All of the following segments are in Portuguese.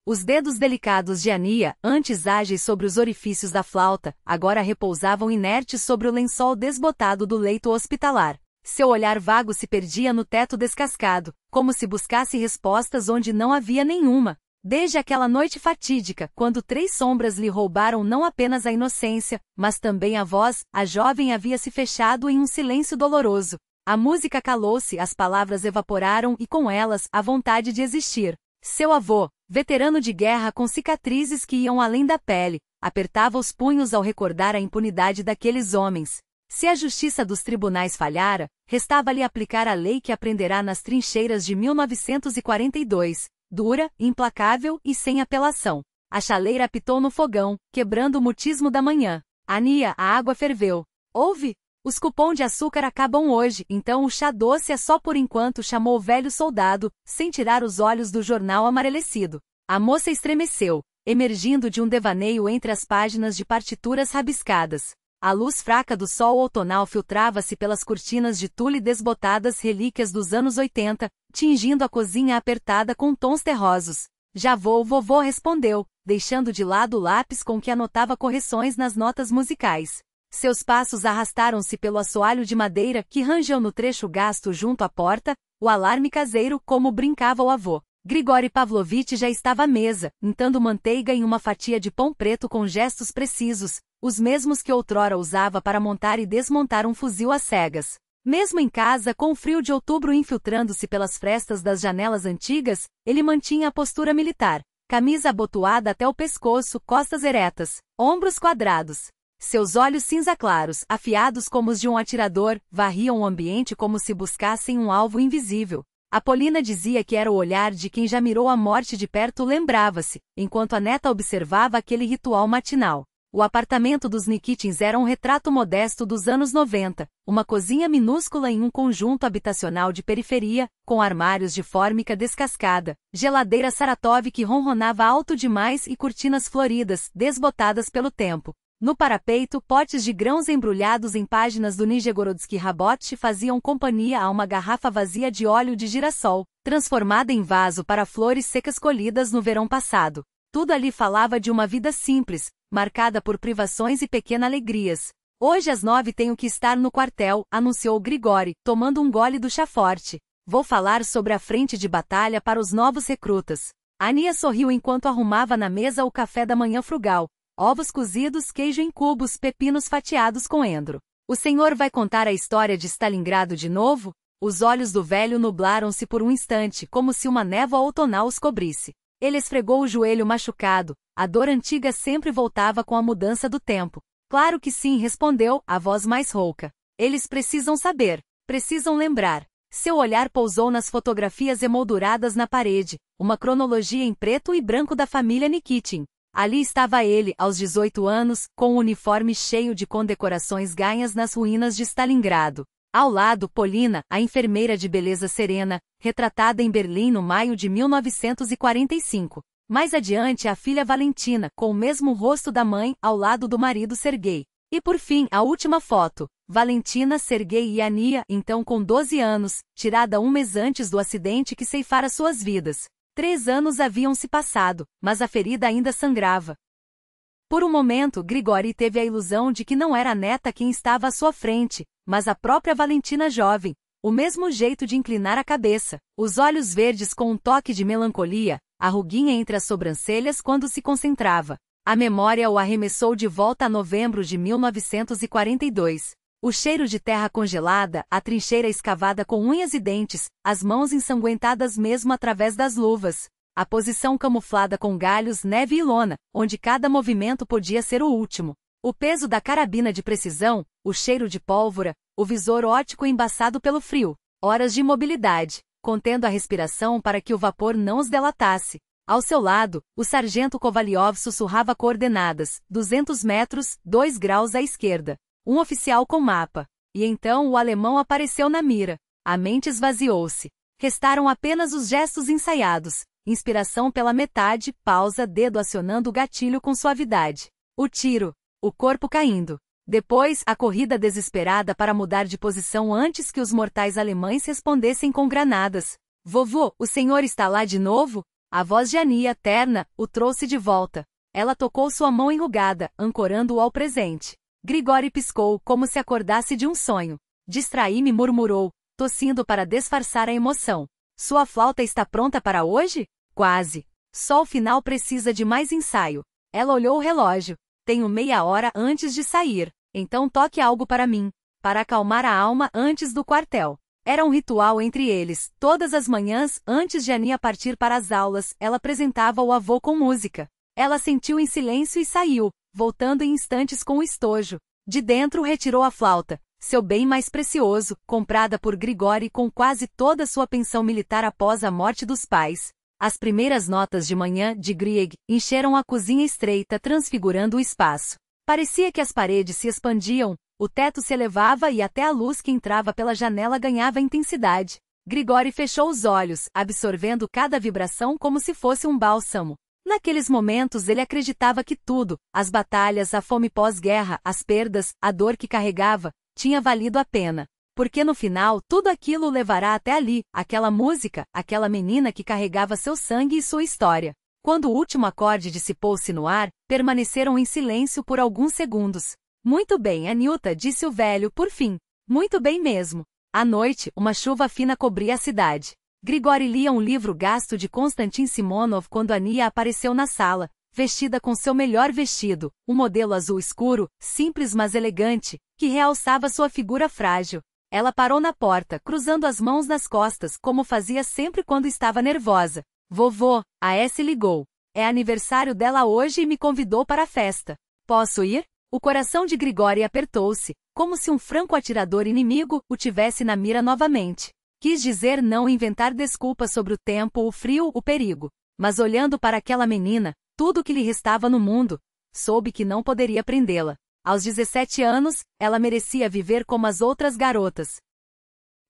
Os dedos delicados de Ania, antes ágeis sobre os orifícios da flauta, agora repousavam inertes sobre o lençol desbotado do leito hospitalar. Seu olhar vago se perdia no teto descascado, como se buscasse respostas onde não havia nenhuma. Desde aquela noite fatídica, quando 3 sombras lhe roubaram não apenas a inocência, mas também a voz, a jovem havia se fechado em um silêncio doloroso. A música calou-se, as palavras evaporaram e com elas, a vontade de existir. Seu avô, veterano de guerra com cicatrizes que iam além da pele, apertava os punhos ao recordar a impunidade daqueles homens. Se a justiça dos tribunais falhara, restava-lhe aplicar a lei que aprenderá nas trincheiras de 1942, dura, implacável e sem apelação. A chaleira apitou no fogão, quebrando o mutismo da manhã. Ania, a água ferveu. Ouve? Os cupom de açúcar acabam hoje, então o chá doce é só por enquanto, chamou o velho soldado, sem tirar os olhos do jornal amarelecido. A moça estremeceu, emergindo de um devaneio entre as páginas de partituras rabiscadas. A luz fraca do sol outonal filtrava-se pelas cortinas de tule desbotadas, relíquias dos anos 80, tingindo a cozinha apertada com tons terrosos. Já vou, vovô respondeu, deixando de lado o lápis com que anotava correções nas notas musicais. Seus passos arrastaram-se pelo assoalho de madeira que rangeu no trecho gasto junto à porta, o alarme caseiro, como brincava o avô. Grigori Pavlovitch já estava à mesa, untando manteiga em uma fatia de pão preto com gestos precisos, os mesmos que outrora usava para montar e desmontar um fuzil às cegas. Mesmo em casa, com o frio de outubro infiltrando-se pelas frestas das janelas antigas, ele mantinha a postura militar, camisa abotoada até o pescoço, costas eretas, ombros quadrados. Seus olhos cinza claros, afiados como os de um atirador, varriam o ambiente como se buscassem um alvo invisível. Apolina dizia que era o olhar de quem já mirou a morte de perto, lembrava-se, enquanto a neta observava aquele ritual matinal. O apartamento dos Nikitins era um retrato modesto dos anos 90, uma cozinha minúscula em um conjunto habitacional de periferia, com armários de fórmica descascada, geladeira Saratov que ronronava alto demais e cortinas floridas, desbotadas pelo tempo. No parapeito, potes de grãos embrulhados em páginas do Nijegorodsky Rabot faziam companhia a uma garrafa vazia de óleo de girassol, transformada em vaso para flores secas colhidas no verão passado. Tudo ali falava de uma vida simples, marcada por privações e pequenas alegrias. Hoje às 9 tenho que estar no quartel, anunciou Grigori, tomando um gole do chá forte. Vou falar sobre a frente de batalha para os novos recrutas. Ania sorriu enquanto arrumava na mesa o café da manhã frugal. Ovos cozidos, queijo em cubos, pepinos fatiados com endro. O senhor vai contar a história de Stalingrado de novo? Os olhos do velho nublaram-se por um instante, como se uma névoa outonal os cobrisse. Ele esfregou o joelho machucado, a dor antiga sempre voltava com a mudança do tempo. Claro que sim, respondeu, a voz mais rouca. Eles precisam saber, precisam lembrar. Seu olhar pousou nas fotografias emolduradas na parede, uma cronologia em preto e branco da família Nikitin. Ali estava ele, aos 18 anos, com o uniforme cheio de condecorações ganhas nas ruínas de Stalingrado. Ao lado, Polina, a enfermeira de beleza serena, retratada em Berlim no maio de 1945. Mais adiante, a filha Valentina, com o mesmo rosto da mãe, ao lado do marido Sergei. E por fim, a última foto. Valentina, Sergei e Ania, então com 12 anos, tirada um mês antes do acidente que ceifara suas vidas. 3 anos haviam se passado, mas a ferida ainda sangrava. Por um momento, Grigori teve a ilusão de que não era a neta quem estava à sua frente, mas a própria Valentina jovem. O mesmo jeito de inclinar a cabeça, os olhos verdes com um toque de melancolia, a ruguinha entre as sobrancelhas quando se concentrava. A memória o arremessou de volta a novembro de 1942. O cheiro de terra congelada, a trincheira escavada com unhas e dentes, as mãos ensanguentadas mesmo através das luvas. A posição camuflada com galhos, neve e lona, onde cada movimento podia ser o último. O peso da carabina de precisão, o cheiro de pólvora, o visor óptico embaçado pelo frio. Horas de imobilidade, contendo a respiração para que o vapor não os delatasse. Ao seu lado, o sargento Kovalyov sussurrava coordenadas, 200 metros, 2 graus à esquerda. Um oficial com mapa. E então o alemão apareceu na mira. A mente esvaziou-se. Restaram apenas os gestos ensaiados. Inspiração pela metade, pausa, dedo acionando o gatilho com suavidade. O tiro. O corpo caindo. Depois, a corrida desesperada para mudar de posição antes que os mortais alemães respondessem com granadas. Vovô, o senhor está lá de novo? A voz de Ania, terna, o trouxe de volta. Ela tocou sua mão enrugada, ancorando-o ao presente. Grigori piscou, como se acordasse de um sonho. Distraí-me, murmurou, tossindo para disfarçar a emoção. Sua flauta está pronta para hoje? Quase. Só o final precisa de mais ensaio. Ela olhou o relógio. Tenho meia hora antes de sair. Então toque algo para mim, para acalmar a alma antes do quartel. Era um ritual entre eles. Todas as manhãs, antes de Ania partir para as aulas, ela apresentava o avô com música. Ela sentiu em silêncio e saiu, voltando em instantes com o estojo. De dentro retirou a flauta, seu bem mais precioso, comprada por Grigori com quase toda sua pensão militar após a morte dos pais. As primeiras notas de manhã de Grieg encheram a cozinha estreita, transfigurando o espaço. Parecia que as paredes se expandiam, o teto se elevava e até a luz que entrava pela janela ganhava intensidade. Grigori fechou os olhos, absorvendo cada vibração como se fosse um bálsamo. Naqueles momentos ele acreditava que tudo, as batalhas, a fome pós-guerra, as perdas, a dor que carregava, tinha valido a pena. Porque no final tudo aquilo o levará até ali, aquela música, aquela menina que carregava seu sangue e sua história. Quando o último acorde dissipou-se no ar, permaneceram em silêncio por alguns segundos. Muito bem, Aniuta, disse o velho, por fim. Muito bem mesmo. À noite, uma chuva fina cobria a cidade. Grigori lia um livro gasto de Konstantin Simonov quando Ania apareceu na sala, vestida com seu melhor vestido, um modelo azul escuro, simples mas elegante, que realçava sua figura frágil. Ela parou na porta, cruzando as mãos nas costas, como fazia sempre quando estava nervosa. Vovô, a S ligou. É aniversário dela hoje e me convidou para a festa. Posso ir? O coração de Grigori apertou-se, como se um franco-atirador inimigo o tivesse na mira novamente. Quis dizer não inventar desculpas sobre o tempo, o frio, o perigo. Mas olhando para aquela menina, tudo o que lhe restava no mundo, soube que não poderia prendê-la. Aos 17 anos, ela merecia viver como as outras garotas.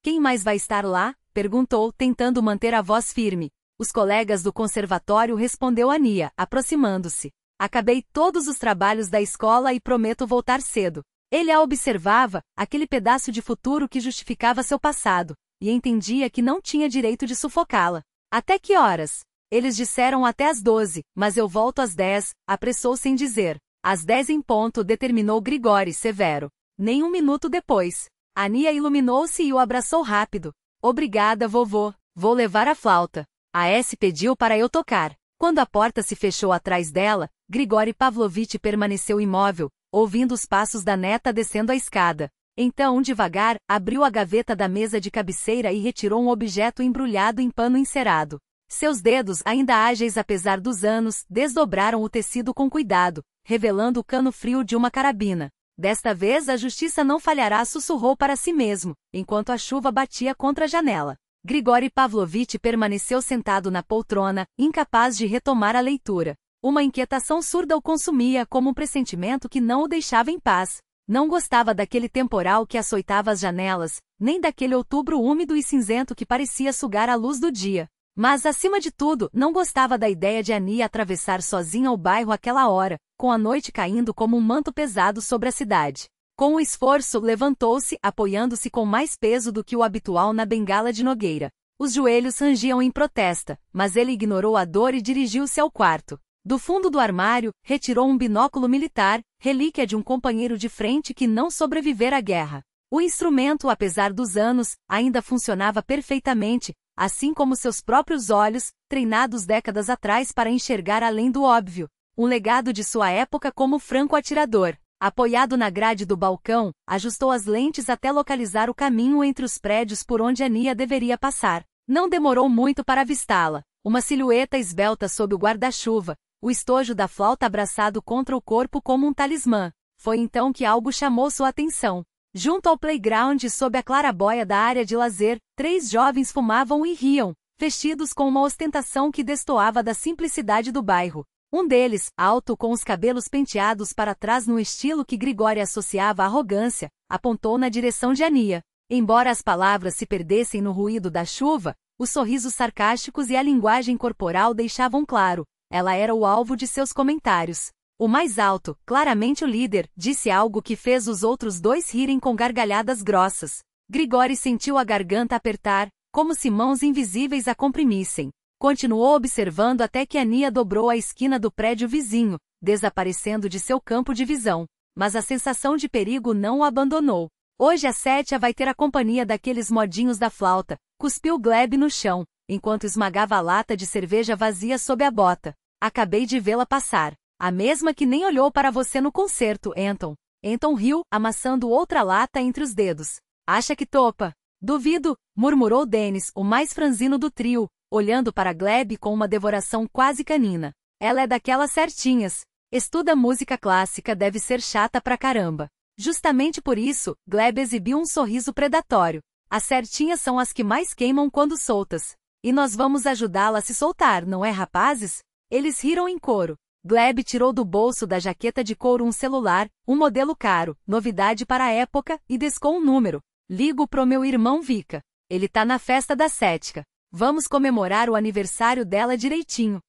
Quem mais vai estar lá? Perguntou, tentando manter a voz firme. Os colegas do conservatório, respondeu Ania, aproximando-se. Acabei todos os trabalhos da escola e prometo voltar cedo. Ele a observava, aquele pedaço de futuro que justificava seu passado, e entendia que não tinha direito de sufocá-la. Até que horas? Eles disseram até às 12, mas eu volto às 10, apressou-se em dizer. Às 10 em ponto, determinou Grigori, severo. Nem um minuto depois. Ania iluminou-se e o abraçou rápido. Obrigada, vovô. Vou levar a flauta. A S pediu para eu tocar. Quando a porta se fechou atrás dela, Grigori Pavlovich permaneceu imóvel, ouvindo os passos da neta descendo a escada. Então, devagar, abriu a gaveta da mesa de cabeceira e retirou um objeto embrulhado em pano encerado. Seus dedos, ainda ágeis apesar dos anos, desdobraram o tecido com cuidado, revelando o cano frio de uma carabina. Desta vez a justiça não falhará, sussurrou para si mesmo, enquanto a chuva batia contra a janela. Grigori Pavlovich permaneceu sentado na poltrona, incapaz de retomar a leitura. Uma inquietação surda o consumia, como um pressentimento que não o deixava em paz. Não gostava daquele temporal que açoitava as janelas, nem daquele outubro úmido e cinzento que parecia sugar a luz do dia. Mas, acima de tudo, não gostava da ideia de Ania atravessar sozinha o bairro àquela hora, com a noite caindo como um manto pesado sobre a cidade. Com um esforço, levantou-se, apoiando-se com mais peso do que o habitual na bengala de Nogueira. Os joelhos rangiam em protesta, mas ele ignorou a dor e dirigiu-se ao quarto. Do fundo do armário, retirou um binóculo militar, relíquia de um companheiro de frente que não sobrevivera à guerra. O instrumento, apesar dos anos, ainda funcionava perfeitamente, assim como seus próprios olhos, treinados décadas atrás para enxergar além do óbvio. Um legado de sua época como franco-atirador. Apoiado na grade do balcão, ajustou as lentes até localizar o caminho entre os prédios por onde Ania deveria passar. Não demorou muito para avistá-la. Uma silhueta esbelta sob o guarda-chuva, o estojo da flauta abraçado contra o corpo como um talismã. Foi então que algo chamou sua atenção. Junto ao playground, sob a clarabóia da área de lazer, 3 jovens fumavam e riam, vestidos com uma ostentação que destoava da simplicidade do bairro. Um deles, alto com os cabelos penteados para trás num estilo que Grigori associava à arrogância, apontou na direção de Ania. Embora as palavras se perdessem no ruído da chuva, os sorrisos sarcásticos e a linguagem corporal deixavam claro, ela era o alvo de seus comentários. O mais alto, claramente o líder, disse algo que fez os outros 2 rirem com gargalhadas grossas. Grigori sentiu a garganta apertar, como se mãos invisíveis a comprimissem. Continuou observando até que Ania dobrou a esquina do prédio vizinho, desaparecendo de seu campo de visão. Mas a sensação de perigo não o abandonou. Hoje a Sétia vai ter a companhia daqueles modinhos da flauta, cuspiu Gleb no chão, enquanto esmagava a lata de cerveja vazia sob a bota. Acabei de vê-la passar. A mesma que nem olhou para você no concerto, Anton. Anton riu, amassando outra lata entre os dedos. Acha que topa? Duvido, murmurou Dennis, o mais franzino do trio, olhando para Gleb com uma devoração quase canina. Ela é daquelas certinhas. Estuda música clássica, deve ser chata pra caramba. Justamente por isso, Gleb exibiu um sorriso predatório. As certinhas são as que mais queimam quando soltas. E nós vamos ajudá-la a se soltar, não é, rapazes? Eles riram em coro. Gleb tirou do bolso da jaqueta de couro um celular, um modelo caro, novidade para a época, e descou um número. Ligo pro meu irmão Vika. Ele tá na festa da Sética. Vamos comemorar o aniversário dela direitinho.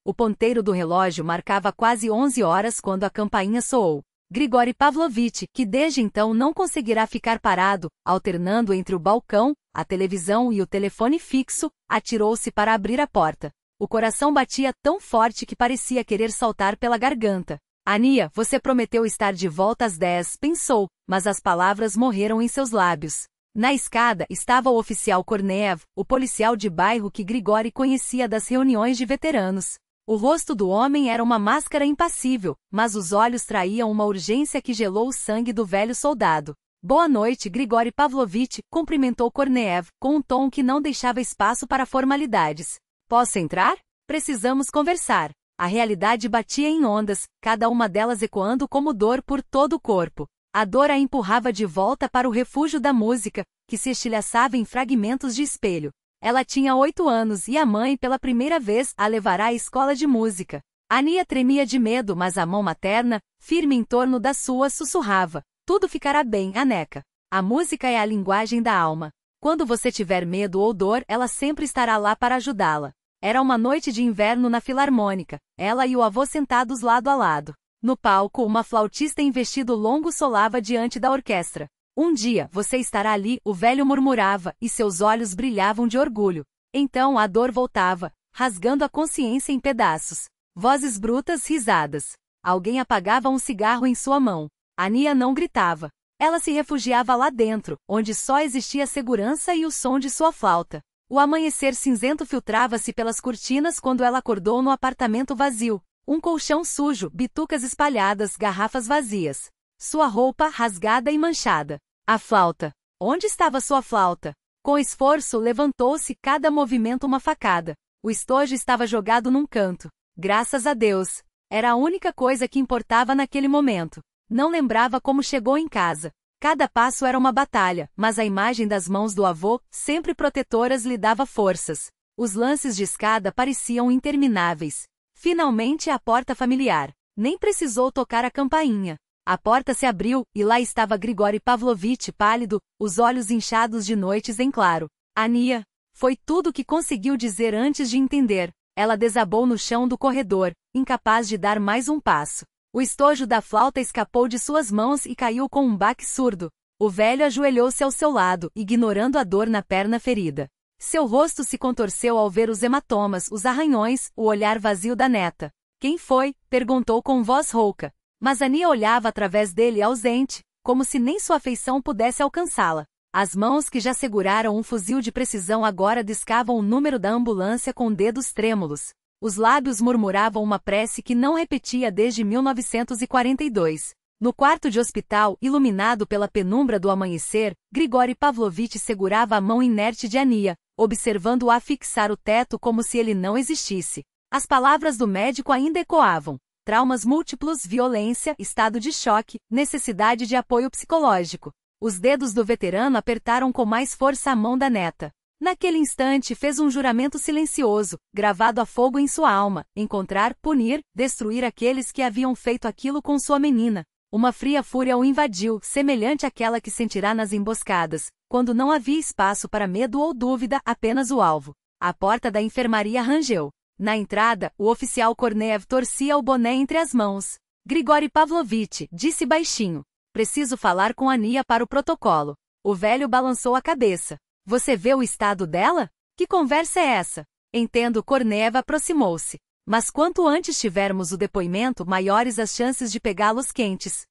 O ponteiro do relógio marcava quase 11 horas quando a campainha soou. Grigori Pavlovich, que desde então não conseguirá ficar parado, alternando entre o balcão, a televisão e o telefone fixo, atirou-se para abrir a porta. O coração batia tão forte que parecia querer saltar pela garganta. Ania, você prometeu estar de volta às 10, pensou, mas as palavras morreram em seus lábios. Na escada estava o oficial Korneev, o policial de bairro que Grigori conhecia das reuniões de veteranos. O rosto do homem era uma máscara impassível, mas os olhos traíam uma urgência que gelou o sangue do velho soldado. Boa noite, Grigori Pavlovich, cumprimentou Korneev, com um tom que não deixava espaço para formalidades. Posso entrar? Precisamos conversar. A realidade batia em ondas, cada uma delas ecoando como dor por todo o corpo. A dor a empurrava de volta para o refúgio da música, que se estilhaçava em fragmentos de espelho. Ela tinha 8 anos e a mãe pela primeira vez a levará à escola de música. Ania tremia de medo, mas a mão materna, firme em torno da sua, sussurrava. Tudo ficará bem, Aneca. A música é a linguagem da alma. Quando você tiver medo ou dor, ela sempre estará lá para ajudá-la. Era uma noite de inverno na Filarmônica, ela e o avô sentados lado a lado. No palco, uma flautista em vestido longo solava diante da orquestra. Um dia, você estará ali, o velho murmurava, e seus olhos brilhavam de orgulho. Então a dor voltava, rasgando a consciência em pedaços. Vozes brutas, risadas. Alguém apagava um cigarro em sua mão. Ania não gritava. Ela se refugiava lá dentro, onde só existia segurança e o som de sua flauta. O amanhecer cinzento filtrava-se pelas cortinas quando ela acordou no apartamento vazio. Um colchão sujo, bitucas espalhadas, garrafas vazias. Sua roupa rasgada e manchada. A flauta. Onde estava sua flauta? Com esforço levantou-se, cada movimento uma facada. O estojo estava jogado num canto. Graças a Deus. Era a única coisa que importava naquele momento. Não lembrava como chegou em casa. Cada passo era uma batalha, mas a imagem das mãos do avô, sempre protetoras, lhe dava forças. Os lances de escada pareciam intermináveis. Finalmente a porta familiar. Nem precisou tocar a campainha. A porta se abriu, e lá estava Grigori Pavlovich pálido, os olhos inchados de noites em claro. Ania. Foi tudo o que conseguiu dizer antes de entender. Ela desabou no chão do corredor, incapaz de dar mais um passo. O estojo da flauta escapou de suas mãos e caiu com um baque surdo. O velho ajoelhou-se ao seu lado, ignorando a dor na perna ferida. Seu rosto se contorceu ao ver os hematomas, os arranhões, o olhar vazio da neta. Quem foi? Perguntou com voz rouca. Mas Ania olhava através dele ausente, como se nem sua afeição pudesse alcançá-la. As mãos que já seguraram um fuzil de precisão agora discavam o número da ambulância com dedos trêmulos. Os lábios murmuravam uma prece que não repetia desde 1942. No quarto de hospital, iluminado pela penumbra do amanhecer, Grigori Pavlovich segurava a mão inerte de Ania, observando-a fixar o teto como se ele não existisse. As palavras do médico ainda ecoavam. Traumas múltiplos, violência, estado de choque, necessidade de apoio psicológico. Os dedos do veterano apertaram com mais força a mão da neta. Naquele instante fez um juramento silencioso, gravado a fogo em sua alma, encontrar, punir, destruir aqueles que haviam feito aquilo com sua menina. Uma fria fúria o invadiu, semelhante àquela que sentirá nas emboscadas, quando não havia espaço para medo ou dúvida, apenas o alvo. A porta da enfermaria rangeu. Na entrada, o oficial Korneev torcia o boné entre as mãos. Grigori Pavlovich, disse baixinho. Preciso falar com Ania para o protocolo. O velho balançou a cabeça. Você vê o estado dela? Que conversa é essa? Entendo. Kornev aproximou-se. Mas quanto antes tivermos o depoimento, maiores as chances de pegá-los quentes.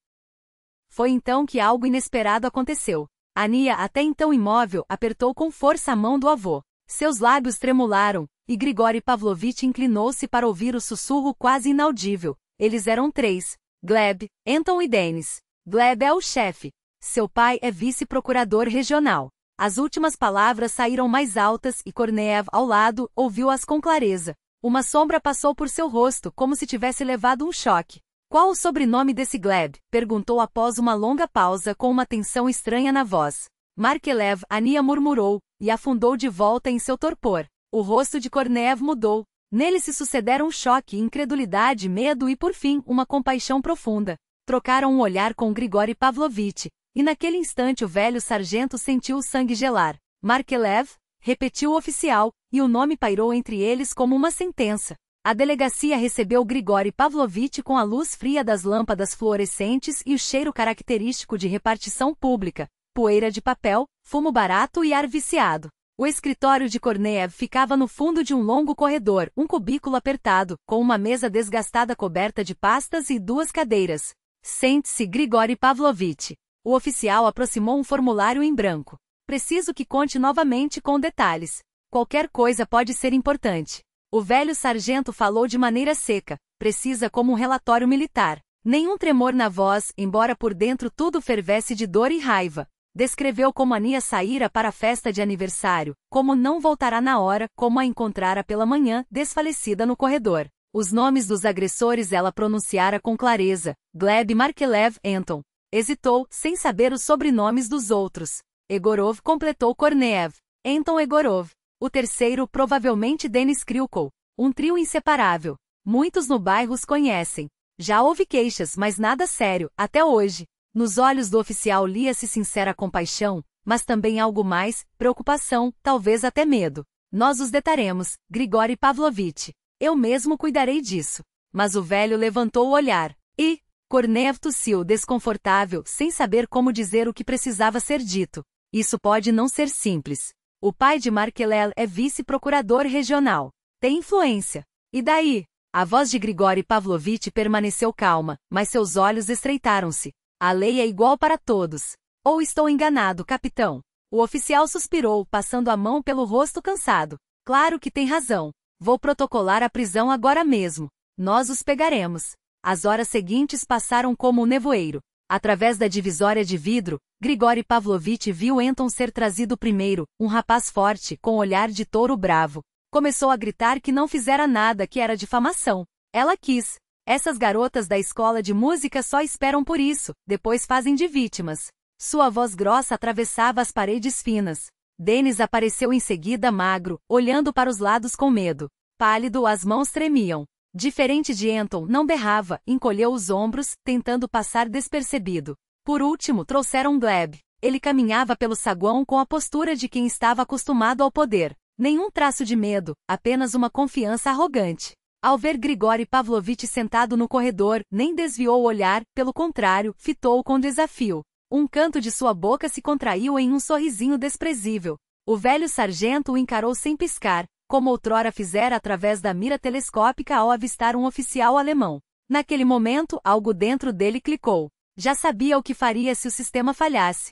Foi então que algo inesperado aconteceu. Ania, até então imóvel, apertou com força a mão do avô. Seus lábios tremularam, e Grigori Pavlovich inclinou-se para ouvir o sussurro quase inaudível. Eles eram 3. Gleb, Anton e Denis. Gleb é o chefe. Seu pai é vice-procurador regional. As últimas palavras saíram mais altas e Kornev, ao lado, ouviu-as com clareza. Uma sombra passou por seu rosto, como se tivesse levado um choque. Qual o sobrenome desse Gleb? Perguntou após uma longa pausa com uma tensão estranha na voz. Markelev, Ania murmurou, e afundou de volta em seu torpor. O rosto de Kornev mudou. Nele se sucederam choque, incredulidade, medo e, por fim, uma compaixão profunda. Trocaram um olhar com Grigori Pavlovich, e naquele instante o velho sargento sentiu o sangue gelar. Markelev? Repetiu o oficial, e o nome pairou entre eles como uma sentença. A delegacia recebeu Grigori Pavlovich com a luz fria das lâmpadas fluorescentes e o cheiro característico de repartição pública, poeira de papel, fumo barato e ar viciado. O escritório de Kornev ficava no fundo de um longo corredor, um cubículo apertado, com uma mesa desgastada coberta de pastas e 2 cadeiras. Sente-se, Grigori Pavlovich. O oficial aproximou um formulário em branco. Preciso que conte novamente com detalhes. Qualquer coisa pode ser importante. O velho sargento falou de maneira seca. Precisa como um relatório militar. Nenhum tremor na voz, embora por dentro tudo fervesse de dor e raiva. Descreveu como Ania saíra para a festa de aniversário, como não voltará na hora, como a encontrara pela manhã, desfalecida no corredor. Os nomes dos agressores ela pronunciara com clareza. Gleb, Markelev, Anton. Hesitou, sem saber os sobrenomes dos outros. Egorov completou Kornev. Anton Egorov. O terceiro, provavelmente Denis Kryukov. Um trio inseparável. Muitos no bairro os conhecem. Já houve queixas, mas nada sério, até hoje. Nos olhos do oficial lia-se sincera compaixão, mas também algo mais, preocupação, talvez até medo. Nós os detaremos, Grigori Pavlovich. Eu mesmo cuidarei disso. Mas o velho levantou o olhar. E Kornev tossiu, desconfortável, sem saber como dizer o que precisava ser dito. Isso pode não ser simples. O pai de Markelev é vice-procurador regional. Tem influência. E daí? A voz de Grigori Pavlovich permaneceu calma, mas seus olhos estreitaram-se. A lei é igual para todos. Ou estou enganado, capitão? O oficial suspirou, passando a mão pelo rosto cansado. Claro que tem razão. Vou protocolar a prisão agora mesmo. Nós os pegaremos. As horas seguintes passaram como um nevoeiro. Através da divisória de vidro, Grigori Pavlovich viu Anton ser trazido primeiro, um rapaz forte, com olhar de touro bravo. Começou a gritar que não fizera nada, que era difamação. Ela quis. Essas garotas da escola de música só esperam por isso, depois fazem de vítimas. Sua voz grossa atravessava as paredes finas. Denis apareceu em seguida magro, olhando para os lados com medo. Pálido, as mãos tremiam. Diferente de Anton, não berrava, encolheu os ombros, tentando passar despercebido. Por último, trouxeram Gleb. Ele caminhava pelo saguão com a postura de quem estava acostumado ao poder. Nenhum traço de medo, apenas uma confiança arrogante. Ao ver Grigori Pavlovich sentado no corredor, nem desviou o olhar, pelo contrário, fitou-o com desafio. Um canto de sua boca se contraiu em um sorrisinho desprezível. O velho sargento o encarou sem piscar, como outrora fizera através da mira telescópica ao avistar um oficial alemão. Naquele momento, algo dentro dele clicou. Já sabia o que faria se o sistema falhasse.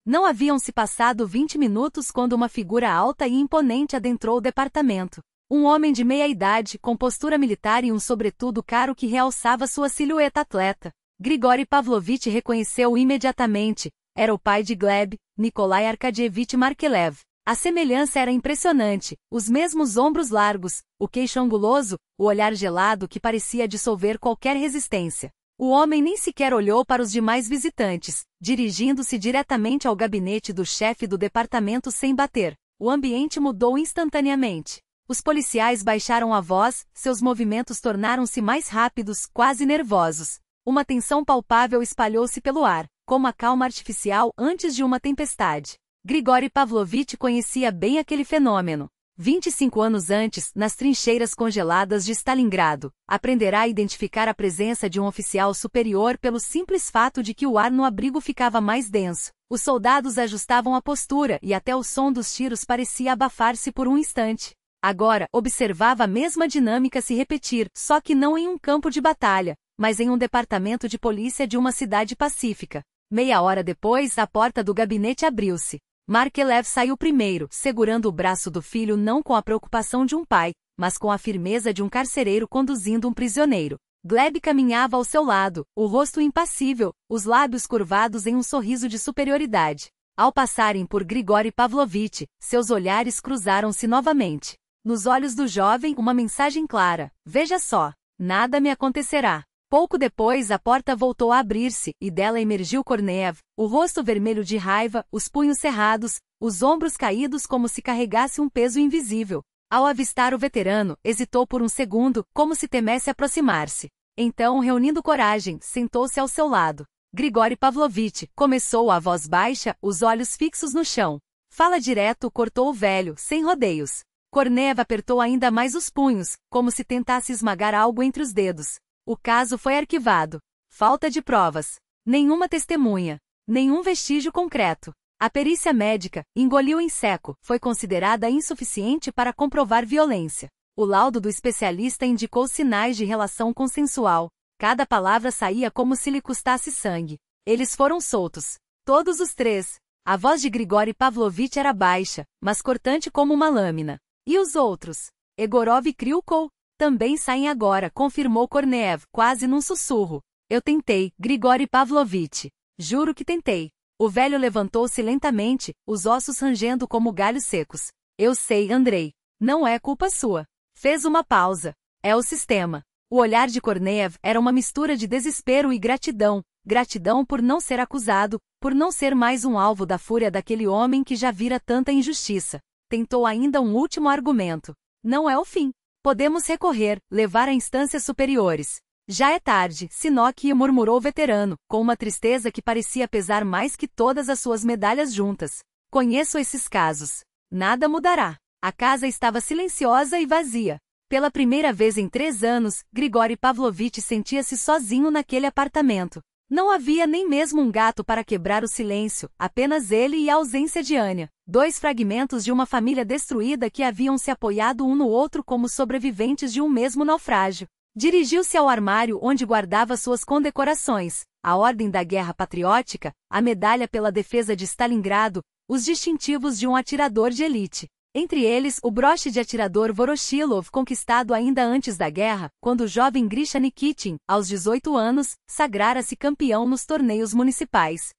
Não haviam se passado 20 minutos quando uma figura alta e imponente adentrou o departamento. Um homem de meia-idade, com postura militar e um sobretudo caro que realçava sua silhueta atleta. Grigori Pavlovich reconheceu-o imediatamente. Era o pai de Gleb, Nikolai Arkadievich Markelev. A semelhança era impressionante, os mesmos ombros largos, o queixo anguloso, o olhar gelado que parecia dissolver qualquer resistência. O homem nem sequer olhou para os demais visitantes, dirigindo-se diretamente ao gabinete do chefe do departamento sem bater. O ambiente mudou instantaneamente. Os policiais baixaram a voz, seus movimentos tornaram-se mais rápidos, quase nervosos. Uma tensão palpável espalhou-se pelo ar, como a calma artificial antes de uma tempestade. Grigori Pavlovich conhecia bem aquele fenômeno. 25 anos antes, nas trincheiras congeladas de Stalingrado, aprenderá a identificar a presença de um oficial superior pelo simples fato de que o ar no abrigo ficava mais denso. Os soldados ajustavam a postura e até o som dos tiros parecia abafar-se por um instante. Agora, observava a mesma dinâmica se repetir, só que não em um campo de batalha, mas em um departamento de polícia de uma cidade pacífica. Meia hora depois, a porta do gabinete abriu-se. Markelev saiu primeiro, segurando o braço do filho não com a preocupação de um pai, mas com a firmeza de um carcereiro conduzindo um prisioneiro. Gleb caminhava ao seu lado, o rosto impassível, os lábios curvados em um sorriso de superioridade. Ao passarem por Grigori Pavlovich, seus olhares cruzaram-se novamente. Nos olhos do jovem, uma mensagem clara: veja só, nada me acontecerá. Pouco depois, a porta voltou a abrir-se, e dela emergiu Korneev, o rosto vermelho de raiva, os punhos cerrados, os ombros caídos como se carregasse um peso invisível. Ao avistar o veterano, hesitou por um segundo, como se temesse aproximar-se. Então, reunindo coragem, sentou-se ao seu lado. Grigori Pavlovich, começou a voz baixa, os olhos fixos no chão. Fala direto, cortou o velho, sem rodeios. Korneev apertou ainda mais os punhos, como se tentasse esmagar algo entre os dedos. O caso foi arquivado. Falta de provas. Nenhuma testemunha. Nenhum vestígio concreto. A perícia médica, engoliu em seco, foi considerada insuficiente para comprovar violência. O laudo do especialista indicou sinais de relação consensual. Cada palavra saía como se lhe custasse sangue. Eles foram soltos. Todos os três. A voz de Grigori Pavlovich era baixa, mas cortante como uma lâmina. E os outros? Egorov e Kryukov? Também saem agora, confirmou Korneev, quase num sussurro. Eu tentei, Grigori Pavlovich. Juro que tentei. O velho levantou-se lentamente, os ossos rangendo como galhos secos. Eu sei, Andrei. Não é culpa sua. Fez uma pausa. É o sistema. O olhar de Korneev era uma mistura de desespero e gratidão. Gratidão por não ser acusado, por não ser mais um alvo da fúria daquele homem que já vira tanta injustiça. Tentou ainda um último argumento. Não é o fim. Podemos recorrer, levar a instâncias superiores. Já é tarde, Sinoque, murmurou o veterano, com uma tristeza que parecia pesar mais que todas as suas medalhas juntas. Conheço esses casos. Nada mudará. A casa estava silenciosa e vazia. Pela primeira vez em 3 anos, Grigori Pavlovich sentia-se sozinho naquele apartamento. Não havia nem mesmo um gato para quebrar o silêncio, apenas ele e a ausência de Anya. 2 fragmentos de uma família destruída que haviam se apoiado um no outro como sobreviventes de um mesmo naufrágio. Dirigiu-se ao armário onde guardava suas condecorações, a Ordem da Guerra Patriótica, a Medalha pela Defesa de Stalingrado, os distintivos de um atirador de elite. Entre eles, o broche de atirador Voroshilov conquistado ainda antes da guerra, quando o jovem Grisha Nikitin, aos 18 anos, sagrara-se campeão nos torneios municipais.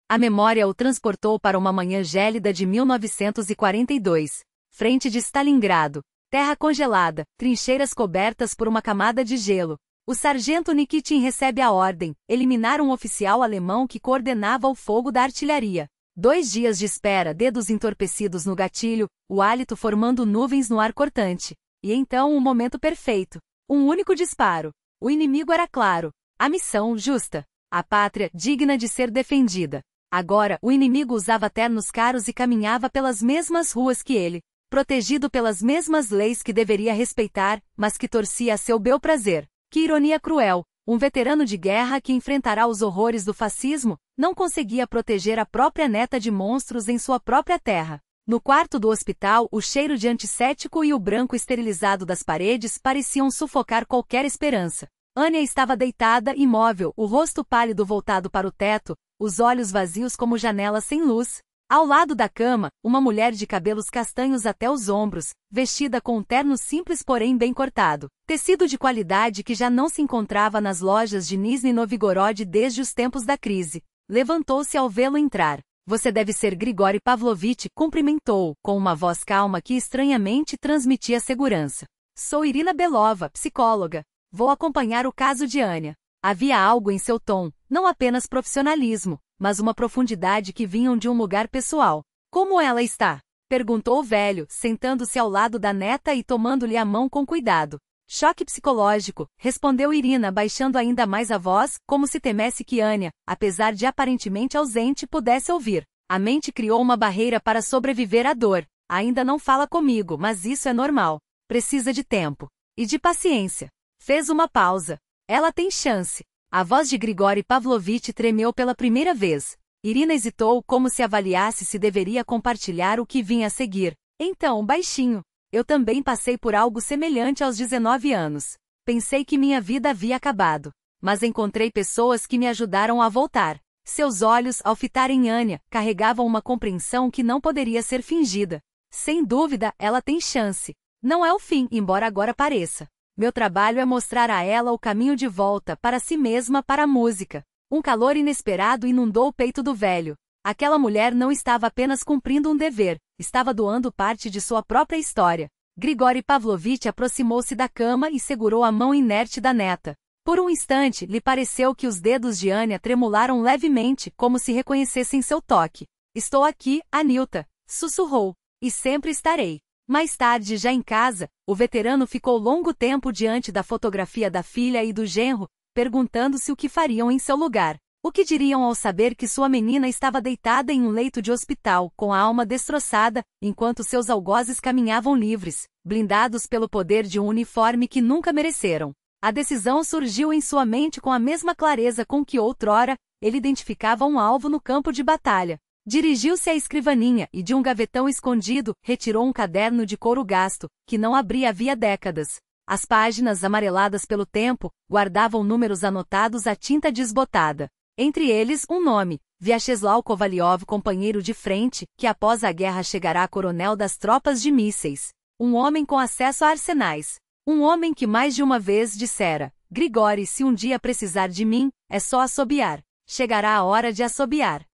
A memória o transportou para uma manhã gélida de 1942. Frente de Stalingrado. Terra congelada, trincheiras cobertas por uma camada de gelo. O sargento Nikitin recebe a ordem, eliminar um oficial alemão que coordenava o fogo da artilharia. 2 dias de espera, dedos entorpecidos no gatilho, o hálito formando nuvens no ar cortante. E então o momento perfeito. Um único disparo. O inimigo era claro. A missão, justa. A pátria, digna de ser defendida. Agora, o inimigo usava ternos caros e caminhava pelas mesmas ruas que ele. Protegido pelas mesmas leis que deveria respeitar, mas que torcia a seu bel prazer. Que ironia cruel! Um veterano de guerra que enfrentará os horrores do fascismo, não conseguia proteger a própria neta de monstros em sua própria terra. No quarto do hospital, o cheiro de antisséptico e o branco esterilizado das paredes pareciam sufocar qualquer esperança. Anya estava deitada, imóvel, o rosto pálido voltado para o teto, os olhos vazios como janelas sem luz. Ao lado da cama, uma mulher de cabelos castanhos até os ombros, vestida com um terno simples porém bem cortado. Tecido de qualidade que já não se encontrava nas lojas de Nizhny Novgorod desde os tempos da crise. Levantou-se ao vê-lo entrar. Você deve ser Grigori Pavlovich, cumprimentou-o, com uma voz calma que estranhamente transmitia segurança. Sou Irina Belova, psicóloga. Vou acompanhar o caso de Anya. Havia algo em seu tom, não apenas profissionalismo, mas uma profundidade que vinham de um lugar pessoal. Como ela está? Perguntou o velho, sentando-se ao lado da neta e tomando-lhe a mão com cuidado. Choque psicológico, respondeu Irina baixando ainda mais a voz, como se temesse que Anya, apesar de aparentemente ausente, pudesse ouvir. A mente criou uma barreira para sobreviver à dor. Ainda não fala comigo, mas isso é normal. Precisa de tempo. E de paciência. Fez uma pausa. Ela tem chance. A voz de Grigori Pavlovich tremeu pela primeira vez. Irina hesitou como se avaliasse se deveria compartilhar o que vinha a seguir. Então, baixinho. Eu também passei por algo semelhante aos 19 anos. Pensei que minha vida havia acabado. Mas encontrei pessoas que me ajudaram a voltar. Seus olhos, ao fitarem Anya, carregavam uma compreensão que não poderia ser fingida. Sem dúvida, ela tem chance. Não é o fim, embora agora pareça. Meu trabalho é mostrar a ela o caminho de volta para si mesma, para a música. Um calor inesperado inundou o peito do velho. Aquela mulher não estava apenas cumprindo um dever, estava doando parte de sua própria história. Grigori Pavlovich aproximou-se da cama e segurou a mão inerte da neta. Por um instante, lhe pareceu que os dedos de Anya tremularam levemente, como se reconhecessem seu toque. Estou aqui, Anilta, sussurrou. E sempre estarei. Mais tarde, já em casa, o veterano ficou longo tempo diante da fotografia da filha e do genro, perguntando-se o que fariam em seu lugar. O que diriam ao saber que sua menina estava deitada em um leito de hospital, com a alma destroçada, enquanto seus algozes caminhavam livres, blindados pelo poder de um uniforme que nunca mereceram. A decisão surgiu em sua mente com a mesma clareza com que outrora, ele identificava um alvo no campo de batalha. Dirigiu-se à escrivaninha e de um gavetão escondido, retirou um caderno de couro gasto, que não abria havia décadas. As páginas, amareladas pelo tempo, guardavam números anotados à tinta desbotada. Entre eles, um nome, Vyacheslav Kovalyov, companheiro de frente, que após a guerra chegará coronel das tropas de mísseis. Um homem com acesso a arsenais. Um homem que mais de uma vez dissera, Grigori, se um dia precisar de mim, é só assobiar. Chegará a hora de assobiar.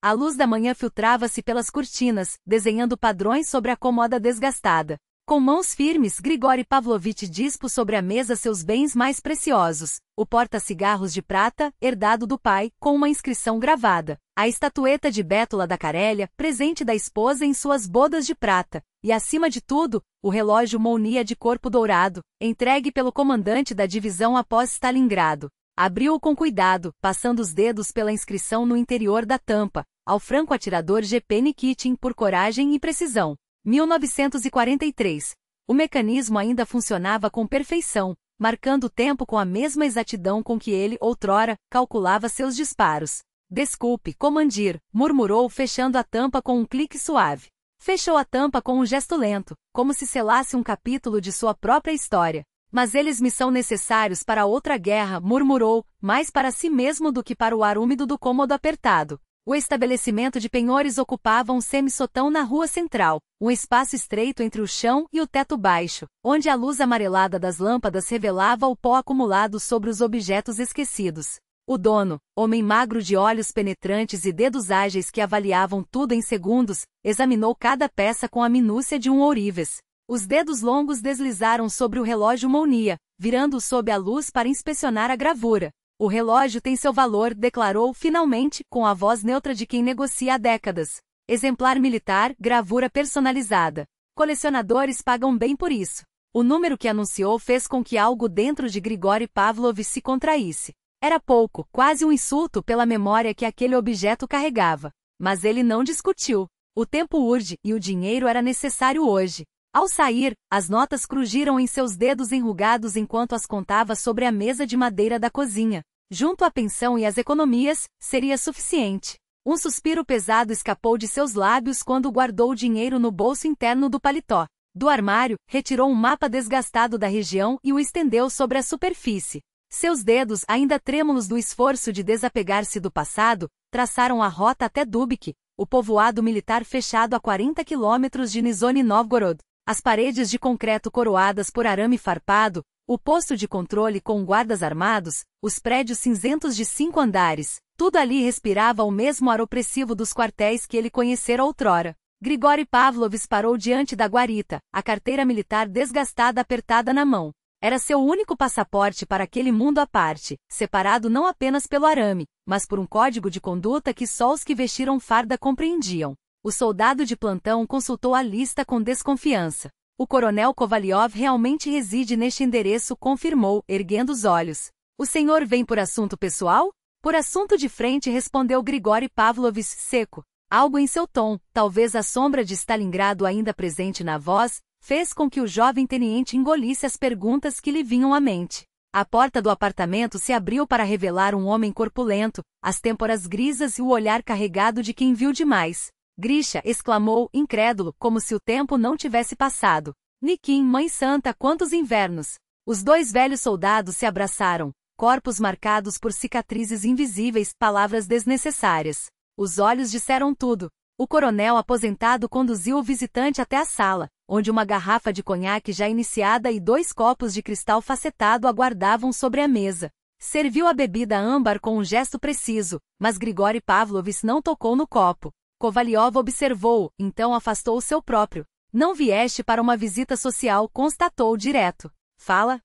A luz da manhã filtrava-se pelas cortinas, desenhando padrões sobre a cômoda desgastada. Com mãos firmes, Grigori Pavlovich dispôs sobre a mesa seus bens mais preciosos, o porta-cigarros de prata, herdado do pai, com uma inscrição gravada, a estatueta de Bétula da Carélia, presente da esposa em suas bodas de prata, e acima de tudo, o relógio Mounia de corpo dourado, entregue pelo comandante da divisão após Stalingrado. Abriu-o com cuidado, passando os dedos pela inscrição no interior da tampa, ao franco-atirador G.P. Nikitin por coragem e precisão. 1943. O mecanismo ainda funcionava com perfeição, marcando o tempo com a mesma exatidão com que ele, outrora, calculava seus disparos. Desculpe, comandir, murmurou fechando a tampa com um clique suave. Fechou a tampa com um gesto lento, como se selasse um capítulo de sua própria história. Mas eles me são necessários para outra guerra, murmurou, mais para si mesmo do que para o ar úmido do cômodo apertado. O estabelecimento de penhores ocupava um semissotão na rua central, um espaço estreito entre o chão e o teto baixo, onde a luz amarelada das lâmpadas revelava o pó acumulado sobre os objetos esquecidos. O dono, homem magro de olhos penetrantes e dedos ágeis que avaliavam tudo em segundos, examinou cada peça com a minúcia de um ourives. Os dedos longos deslizaram sobre o relógio Mounia, virando-o sob a luz para inspecionar a gravura. O relógio tem seu valor, declarou finalmente, com a voz neutra de quem negocia há décadas. Exemplar militar, gravura personalizada. Colecionadores pagam bem por isso. O número que anunciou fez com que algo dentro de Grigori Pavlovich se contraísse. Era pouco, quase um insulto pela memória que aquele objeto carregava. Mas ele não discutiu. O tempo urge, e o dinheiro era necessário hoje. Ao sair, as notas crujiram em seus dedos enrugados enquanto as contava sobre a mesa de madeira da cozinha. Junto à pensão e às economias, seria suficiente. Um suspiro pesado escapou de seus lábios quando guardou o dinheiro no bolso interno do paletó. Do armário, retirou um mapa desgastado da região e o estendeu sobre a superfície. Seus dedos, ainda trêmulos do esforço de desapegar-se do passado, traçaram a rota até Dubik, o povoado militar fechado a 40 quilômetros de Nizhny Novgorod. As paredes de concreto coroadas por arame farpado, o posto de controle com guardas armados, os prédios cinzentos de 5 andares, tudo ali respirava o mesmo ar opressivo dos quartéis que ele conhecera outrora. Grigori Pavlovich parou diante da guarita, a carteira militar desgastada apertada na mão. Era seu único passaporte para aquele mundo à parte, separado não apenas pelo arame, mas por um código de conduta que só os que vestiram farda compreendiam. O soldado de plantão consultou a lista com desconfiança. O coronel Kovalyov realmente reside neste endereço, confirmou, erguendo os olhos. O senhor vem por assunto pessoal? Por assunto de frente, respondeu Grigori Pavlovich seco. Algo em seu tom, talvez a sombra de Stalingrado ainda presente na voz, fez com que o jovem teniente engolisse as perguntas que lhe vinham à mente. A porta do apartamento se abriu para revelar um homem corpulento, as têmporas grisas e o olhar carregado de quem viu demais. Grisha exclamou, incrédulo, como se o tempo não tivesse passado. Nikim, Mãe Santa, quantos invernos! Os dois velhos soldados se abraçaram, corpos marcados por cicatrizes invisíveis, palavras desnecessárias. Os olhos disseram tudo. O coronel aposentado conduziu o visitante até a sala, onde uma garrafa de conhaque já iniciada e 2 copos de cristal facetado aguardavam sobre a mesa. Serviu a bebida âmbar com um gesto preciso, mas Grigori Pavlovich não tocou no copo. Kovalyov observou, então afastou o seu próprio. Não vieste para uma visita social, constatou direto. Fala.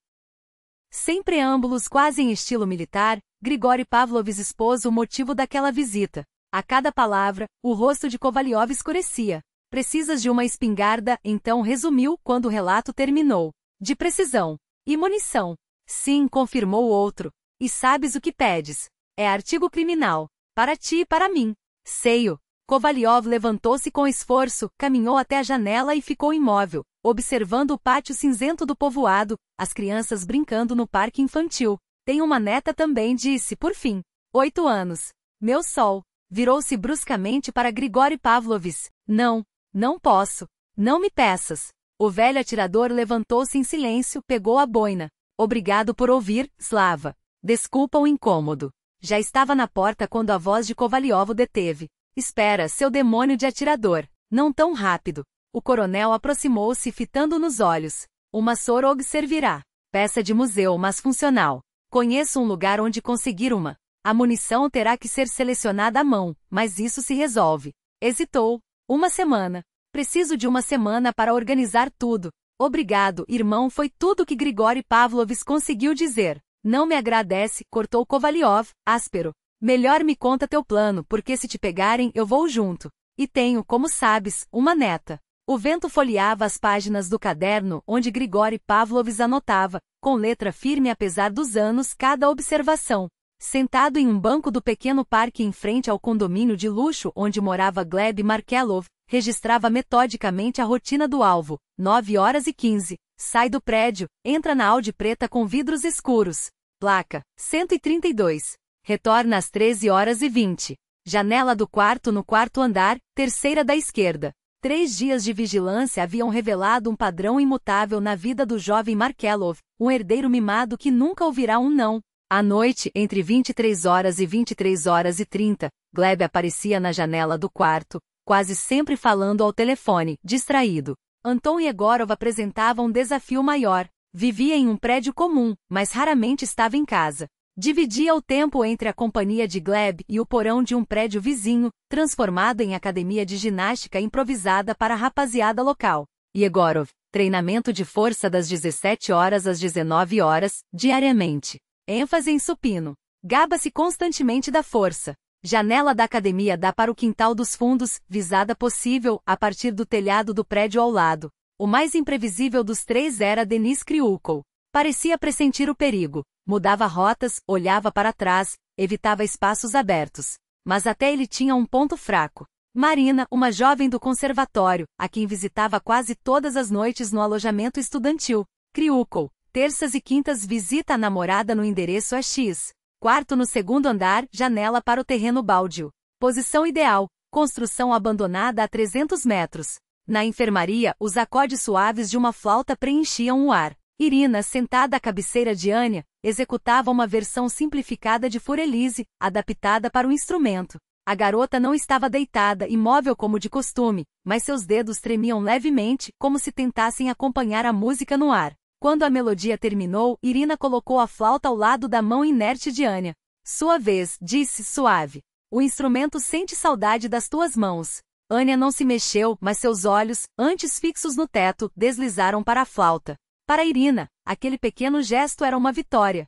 Sem preâmbulos, quase em estilo militar, Grigori Pavlovich expôs o motivo daquela visita. A cada palavra, o rosto de Kovalyov escurecia. Precisas de uma espingarda, então resumiu quando o relato terminou. De precisão. E munição. Sim, confirmou o outro. E sabes o que pedes? É artigo criminal. Para ti e para mim. Sei-o. Kovalyov levantou-se com esforço, caminhou até a janela e ficou imóvel, observando o pátio cinzento do povoado, as crianças brincando no parque infantil. Tem uma neta também, disse, por fim. 8 anos. Meu sol. Virou-se bruscamente para Grigori Pavlovich. Não, não posso. Não me peças. O velho atirador levantou-se em silêncio, pegou a boina. Obrigado por ouvir, Slava. Desculpa o incômodo. Já estava na porta quando a voz de Kovalyov o deteve. Espera, seu demônio de atirador. Não tão rápido. O coronel aproximou-se fitando nos olhos. Uma sorog servirá. Peça de museu, mas funcional. Conheço um lugar onde conseguir uma. A munição terá que ser selecionada à mão, mas isso se resolve. Hesitou. 1 semana. Preciso de 1 semana para organizar tudo. Obrigado, irmão, foi tudo que Grigori Pavlovich conseguiu dizer. Não me agradece, cortou Kovalyov, áspero. Melhor me conta teu plano, porque se te pegarem eu vou junto. E tenho, como sabes, uma neta. O vento folheava as páginas do caderno onde Grigori Pavlovich anotava, com letra firme apesar dos anos, cada observação. Sentado em um banco do pequeno parque em frente ao condomínio de luxo onde morava Gleb Markelov, registrava metodicamente a rotina do alvo. 9h15. Sai do prédio, entra na Audi preta com vidros escuros. Placa, 132. Retorna às 13h20. Janela do quarto no 4º andar, terceira da esquerda. 3 dias de vigilância haviam revelado um padrão imutável na vida do jovem Markelov, um herdeiro mimado que nunca ouvirá um não. À noite, entre 23h e 23h30, Gleb aparecia na janela do quarto, quase sempre falando ao telefone, distraído. Anton Yegorov apresentava um desafio maior. Vivia em um prédio comum, mas raramente estava em casa. Dividia o tempo entre a companhia de Gleb e o porão de um prédio vizinho, transformado em academia de ginástica improvisada para a rapaziada local. Yegorov, treinamento de força das 17h às 19h, diariamente. ênfase em supino. Gaba-se constantemente da força. Janela da academia dá para o quintal dos fundos, visada possível, a partir do telhado do prédio ao lado. O mais imprevisível dos 3 era Denis Kryukov. Parecia pressentir o perigo. Mudava rotas, olhava para trás, evitava espaços abertos. Mas até ele tinha um ponto fraco. Marina, uma jovem do conservatório, a quem visitava quase todas as noites no alojamento estudantil. Kryukov, terças e quintas visita a namorada no endereço X. Quarto no 2º andar, janela para o terreno baldio. Posição ideal, construção abandonada a 300 metros. Na enfermaria, os acordes suaves de uma flauta preenchiam o ar. Irina, sentada à cabeceira de Anya, executava uma versão simplificada de Furelise, adaptada para o instrumento. A garota não estava deitada, imóvel como de costume, mas seus dedos tremiam levemente, como se tentassem acompanhar a música no ar. Quando a melodia terminou, Irina colocou a flauta ao lado da mão inerte de Anya. Sua vez, disse, suave. O instrumento sente saudade das tuas mãos. Anya não se mexeu, mas seus olhos, antes fixos no teto, deslizaram para a flauta. Para Irina, aquele pequeno gesto era uma vitória.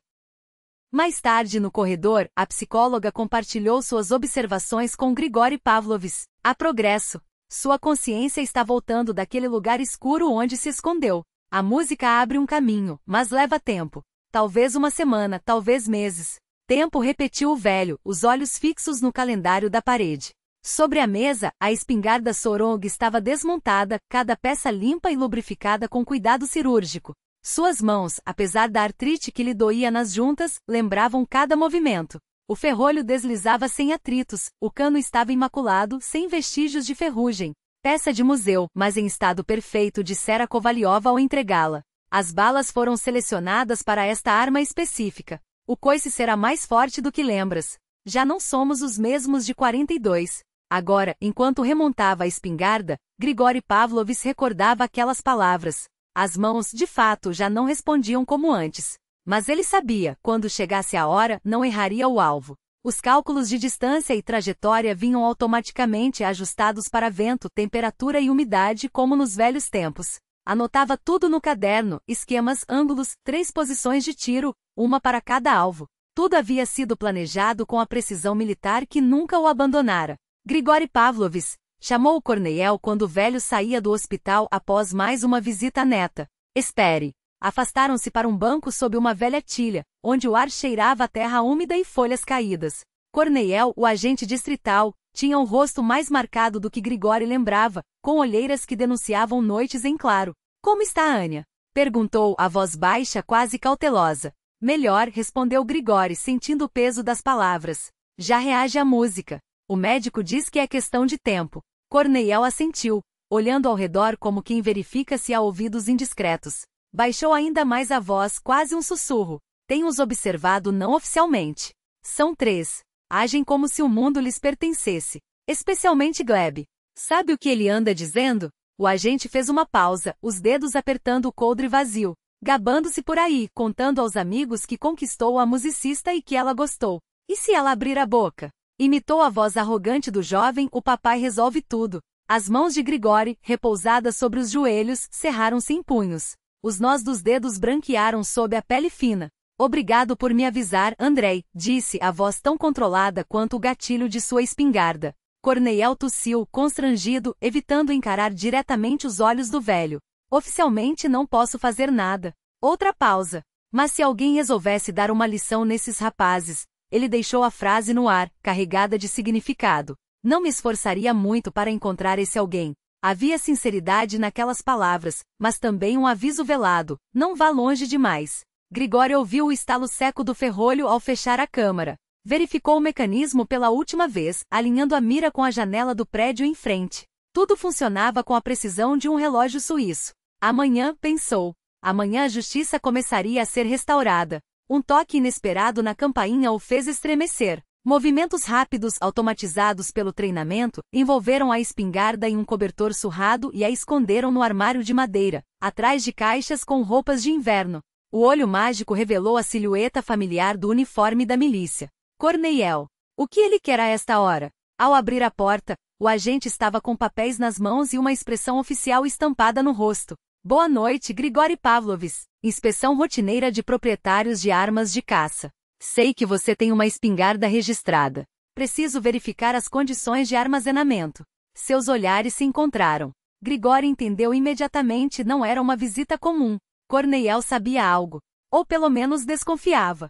Mais tarde no corredor, a psicóloga compartilhou suas observações com Grigori Pavlovich. Há progresso. Sua consciência está voltando daquele lugar escuro onde se escondeu. A música abre um caminho, mas leva tempo. Talvez 1 semana, talvez meses. Tempo, repetiu o velho, os olhos fixos no calendário da parede. Sobre a mesa, a espingarda Sorong estava desmontada, cada peça limpa e lubrificada com cuidado cirúrgico. Suas mãos, apesar da artrite que lhe doía nas juntas, lembravam cada movimento. O ferrolho deslizava sem atritos, o cano estava imaculado, sem vestígios de ferrugem. Peça de museu, mas em estado perfeito, dissera Kovaliova ao entregá-la. As balas foram selecionadas para esta arma específica. O coice será mais forte do que lembras. Já não somos os mesmos de 42. Agora, enquanto remontava a espingarda, Grigori Pavlovich recordava aquelas palavras. As mãos, de fato, já não respondiam como antes. Mas ele sabia, quando chegasse a hora, não erraria o alvo. Os cálculos de distância e trajetória vinham automaticamente ajustados para vento, temperatura e umidade como nos velhos tempos. Anotava tudo no caderno, esquemas, ângulos, 3 posições de tiro, uma para cada alvo. Tudo havia sido planejado com a precisão militar que nunca o abandonara. Grigori Pavlovich chamou o Korneiel quando o velho saía do hospital após mais uma visita à neta. Espere. Afastaram-se para um banco sob uma velha tilha, onde o ar cheirava a terra úmida e folhas caídas. Korneiel, o agente distrital, tinha um rosto mais marcado do que Grigori lembrava, com olheiras que denunciavam noites em claro. Como está Anya? Perguntou a voz baixa, quase cautelosa. Melhor, respondeu Grigori, sentindo o peso das palavras. Já reage à música. O médico diz que é questão de tempo. Korneiel assentiu, olhando ao redor como quem verifica se há ouvidos indiscretos. Baixou ainda mais a voz, quase um sussurro. Tenho-os observado não oficialmente. São 3. Agem como se o mundo lhes pertencesse. Especialmente Gleb. Sabe o que ele anda dizendo? O agente fez uma pausa, os dedos apertando o coldre vazio. Gabando-se por aí, contando aos amigos que conquistou a musicista e que ela gostou. E se ela abrir a boca? Imitou a voz arrogante do jovem, o papai resolve tudo. As mãos de Grigori, repousadas sobre os joelhos, cerraram-se em punhos. Os nós dos dedos branquearam sob a pele fina. Obrigado por me avisar, Andrei, disse a voz tão controlada quanto o gatilho de sua espingarda. Korneiel tossiu, constrangido, evitando encarar diretamente os olhos do velho. Oficialmente não posso fazer nada. Outra pausa. Mas se alguém resolvesse dar uma lição nesses rapazes, ele deixou a frase no ar, carregada de significado. Não me esforçaria muito para encontrar esse alguém. Havia sinceridade naquelas palavras, mas também um aviso velado, não vá longe demais. Grigori ouviu o estalo seco do ferrolho ao fechar a câmara. Verificou o mecanismo pela última vez, alinhando a mira com a janela do prédio em frente. Tudo funcionava com a precisão de um relógio suíço. Amanhã, pensou. Amanhã a justiça começaria a ser restaurada. Um toque inesperado na campainha o fez estremecer. Movimentos rápidos automatizados pelo treinamento envolveram a espingarda em um cobertor surrado e a esconderam no armário de madeira, atrás de caixas com roupas de inverno. O olho mágico revelou a silhueta familiar do uniforme da milícia. Korneiel. O que ele quer a esta hora? Ao abrir a porta, o agente estava com papéis nas mãos e uma expressão oficial estampada no rosto. Boa noite, Grigori Pavlovich. Inspeção rotineira de proprietários de armas de caça. Sei que você tem uma espingarda registrada. Preciso verificar as condições de armazenamento. Seus olhares se encontraram. Grigori entendeu imediatamente, não era uma visita comum. Korneiel sabia algo. Ou pelo menos desconfiava.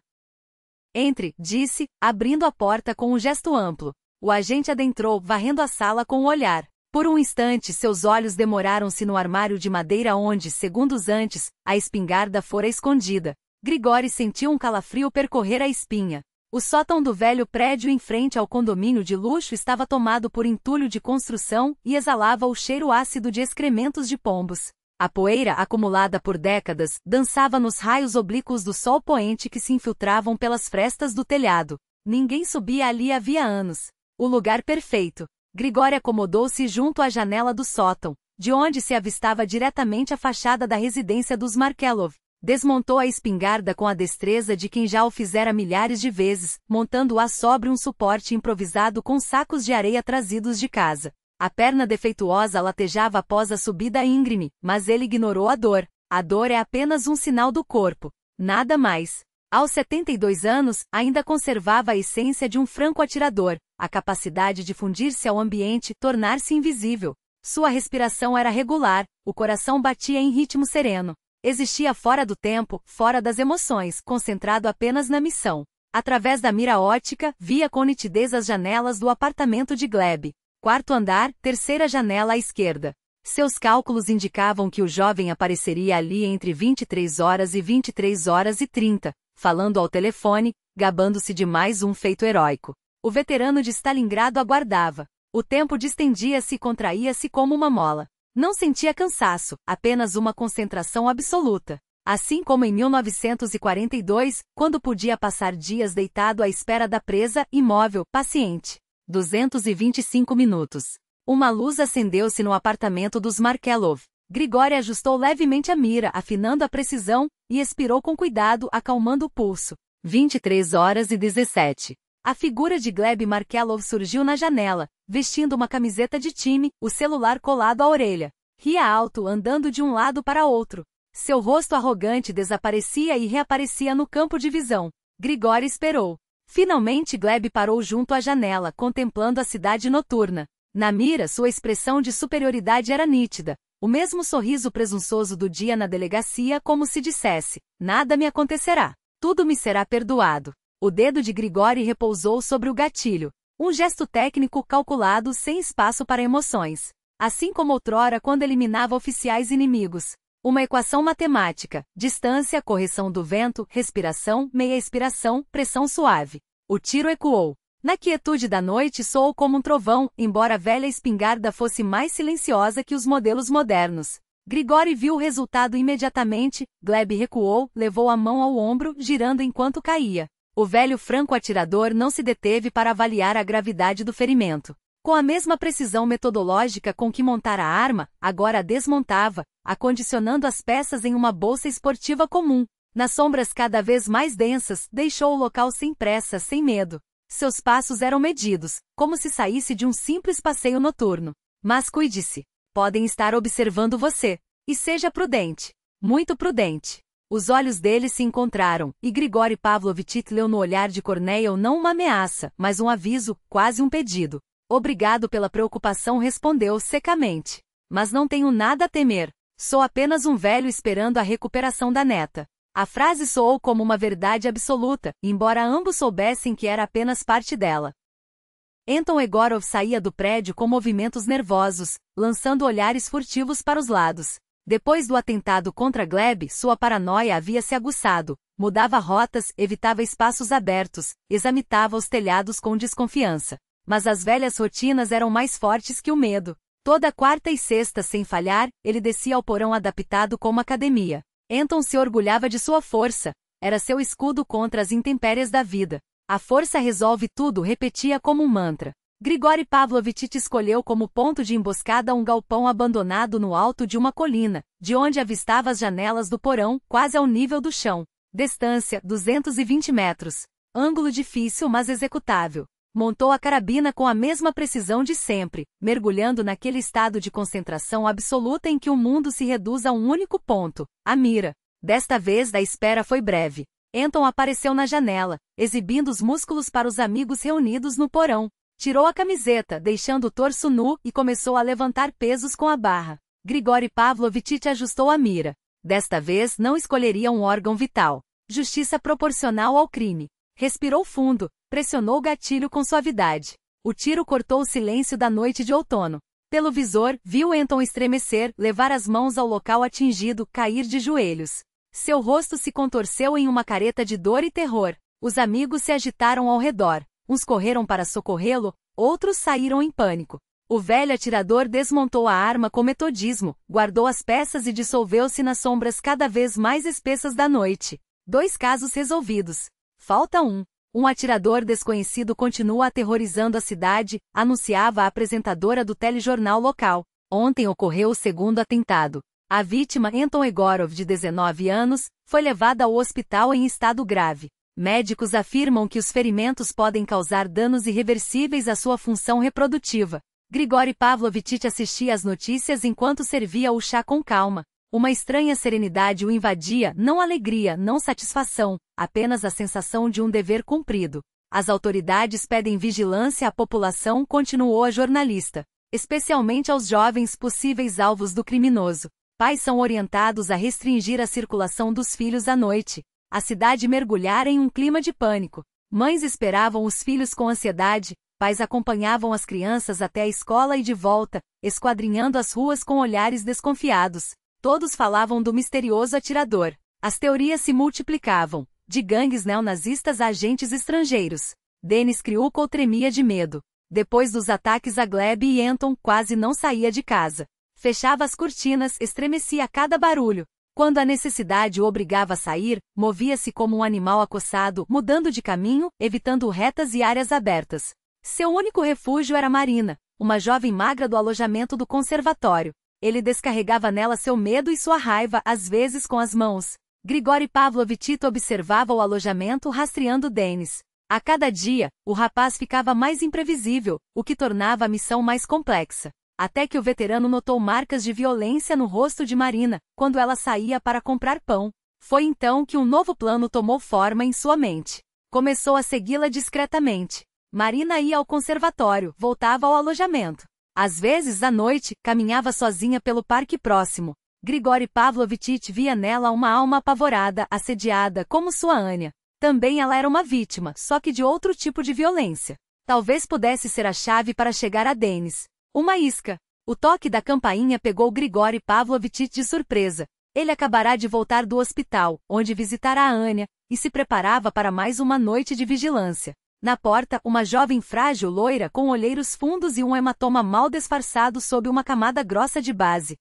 Entre, disse, abrindo a porta com um gesto amplo. O agente adentrou, varrendo a sala com o olhar. Por um instante seus olhos demoraram-se no armário de madeira onde, segundos antes, a espingarda fora escondida. Grigori sentiu um calafrio percorrer a espinha. O sótão do velho prédio em frente ao condomínio de luxo estava tomado por entulho de construção e exalava o cheiro ácido de excrementos de pombos. A poeira, acumulada por décadas, dançava nos raios oblíquos do sol poente que se infiltravam pelas frestas do telhado. Ninguém subia ali havia anos. O lugar perfeito. Grigori acomodou-se junto à janela do sótão, de onde se avistava diretamente a fachada da residência dos Markelov. Desmontou a espingarda com a destreza de quem já o fizera milhares de vezes, montando-a sobre um suporte improvisado com sacos de areia trazidos de casa. A perna defeituosa latejava após a subida íngreme, mas ele ignorou a dor. A dor é apenas um sinal do corpo. Nada mais. Aos 72 anos, ainda conservava a essência de um franco atirador, a capacidade de fundir-se ao ambiente, tornar-se invisível. Sua respiração era regular, o coração batia em ritmo sereno. Existia fora do tempo, fora das emoções, concentrado apenas na missão. Através da mira ótica, via com nitidez as janelas do apartamento de Gleb. Quarto andar, terceira janela à esquerda. Seus cálculos indicavam que o jovem apareceria ali entre 23 horas e 23 horas e 30. falando ao telefone, gabando-se de mais um feito heróico. O veterano de Stalingrado aguardava. O tempo distendia-se e contraía-se como uma mola. Não sentia cansaço, apenas uma concentração absoluta. Assim como em 1942, quando podia passar dias deitado à espera da presa, imóvel, paciente. 225 minutos. Uma luz acendeu-se no apartamento dos Markelov. Grigori ajustou levemente a mira, afinando a precisão, e expirou com cuidado, acalmando o pulso. 23h17. A figura de Gleb Markelov surgiu na janela, vestindo uma camiseta de time, o celular colado à orelha. Ria alto, andando de um lado para outro. Seu rosto arrogante desaparecia e reaparecia no campo de visão. Grigori esperou. Finalmente Gleb parou junto à janela, contemplando a cidade noturna. Na mira, sua expressão de superioridade era nítida. O mesmo sorriso presunçoso do dia na delegacia, como se dissesse: nada me acontecerá. Tudo me será perdoado. O dedo de Grigori repousou sobre o gatilho. Um gesto técnico calculado, sem espaço para emoções. Assim como outrora quando eliminava oficiais inimigos. Uma equação matemática: distância, correção do vento, respiração, meia expiração, pressão suave. O tiro ecoou. Na quietude da noite soou como um trovão, embora a velha espingarda fosse mais silenciosa que os modelos modernos. Grigori viu o resultado imediatamente. Gleb recuou, levou a mão ao ombro, girando enquanto caía. O velho franco-atirador não se deteve para avaliar a gravidade do ferimento. Com a mesma precisão metodológica com que montara a arma, agora a desmontava, acondicionando as peças em uma bolsa esportiva comum. Nas sombras cada vez mais densas, deixou o local sem pressa, sem medo. Seus passos eram medidos, como se saísse de um simples passeio noturno. Mas cuide-se. Podem estar observando você. E seja prudente. Muito prudente. Os olhos dele se encontraram, e Grigori Pavlovich leu no olhar de Korneil não uma ameaça, mas um aviso, quase um pedido. Obrigado pela preocupação, respondeu secamente. Mas não tenho nada a temer. Sou apenas um velho esperando a recuperação da neta. A frase soou como uma verdade absoluta, embora ambos soubessem que era apenas parte dela. Anton Egorov saía do prédio com movimentos nervosos, lançando olhares furtivos para os lados. Depois do atentado contra Gleb, sua paranoia havia se aguçado. Mudava rotas, evitava espaços abertos, examinava os telhados com desconfiança. Mas as velhas rotinas eram mais fortes que o medo. Toda quarta e sexta, sem falhar, ele descia ao porão adaptado como academia. Anton se orgulhava de sua força. Era seu escudo contra as intempéries da vida. A força resolve tudo, repetia como um mantra. Grigori Pavlovich escolheu como ponto de emboscada um galpão abandonado no alto de uma colina, de onde avistava as janelas do porão, quase ao nível do chão. Distância, 220 metros. Ângulo difícil, mas executável. Montou a carabina com a mesma precisão de sempre, mergulhando naquele estado de concentração absoluta em que o mundo se reduz a um único ponto, a mira. Desta vez a espera foi breve. Anton apareceu na janela, exibindo os músculos para os amigos reunidos no porão. Tirou a camiseta, deixando o torso nu, e começou a levantar pesos com a barra. Grigori Pavlovich ajustou a mira. Desta vez não escolheria um órgão vital. Justiça proporcional ao crime. Respirou fundo, pressionou o gatilho com suavidade. O tiro cortou o silêncio da noite de outono. Pelo visor, viu Anton estremecer, levar as mãos ao local atingido, cair de joelhos. Seu rosto se contorceu em uma careta de dor e terror. Os amigos se agitaram ao redor. Uns correram para socorrê-lo, outros saíram em pânico. O velho atirador desmontou a arma com metodismo, guardou as peças e dissolveu-se nas sombras cada vez mais espessas da noite. 2 casos resolvidos. Falta um. Um atirador desconhecido continua aterrorizando a cidade, anunciava a apresentadora do telejornal local. Ontem ocorreu o segundo atentado. A vítima, Anton Egorov, de 19 anos, foi levada ao hospital em estado grave. Médicos afirmam que os ferimentos podem causar danos irreversíveis à sua função reprodutiva. Grigori Pavlovich assistia às notícias enquanto servia o chá com calma. Uma estranha serenidade o invadia, não alegria, não satisfação, apenas a sensação de um dever cumprido. As autoridades pedem vigilância à população, continuou a jornalista, especialmente aos jovens possíveis alvos do criminoso. Pais são orientados a restringir a circulação dos filhos à noite. A cidade mergulhara em um clima de pânico. Mães esperavam os filhos com ansiedade, pais acompanhavam as crianças até a escola e de volta, esquadrinhando as ruas com olhares desconfiados. Todos falavam do misterioso atirador. As teorias se multiplicavam. de gangues neonazistas a agentes estrangeiros. Dennis Kriukol tremia de medo. Depois dos ataques a Gleb e Anton, quase não saía de casa. Fechava as cortinas, estremecia a cada barulho. Quando a necessidade o obrigava a sair, movia-se como um animal acossado, mudando de caminho, evitando retas e áreas abertas. Seu único refúgio era Marina, uma jovem magra do alojamento do conservatório. Ele descarregava nela seu medo e sua raiva, às vezes com as mãos. Grigori Pavlovich observava o alojamento rastreando Dennis. A cada dia, o rapaz ficava mais imprevisível, o que tornava a missão mais complexa. Até que o veterano notou marcas de violência no rosto de Marina, quando ela saía para comprar pão. Foi então que um novo plano tomou forma em sua mente. Começou a segui-la discretamente. Marina ia ao conservatório, voltava ao alojamento. Às vezes, à noite, caminhava sozinha pelo parque próximo. Grigori Pavlovich via nela uma alma apavorada, assediada, como sua Anya. Também ela era uma vítima, só que de outro tipo de violência. Talvez pudesse ser a chave para chegar a Dennis. Uma isca. O toque da campainha pegou Grigori Pavlovich de surpresa. Ele acabará de voltar do hospital, onde visitará a Anya, e se preparava para mais uma noite de vigilância. Na porta, uma jovem frágil loira com olheiros fundos e um hematoma mal disfarçado sob uma camada grossa de base.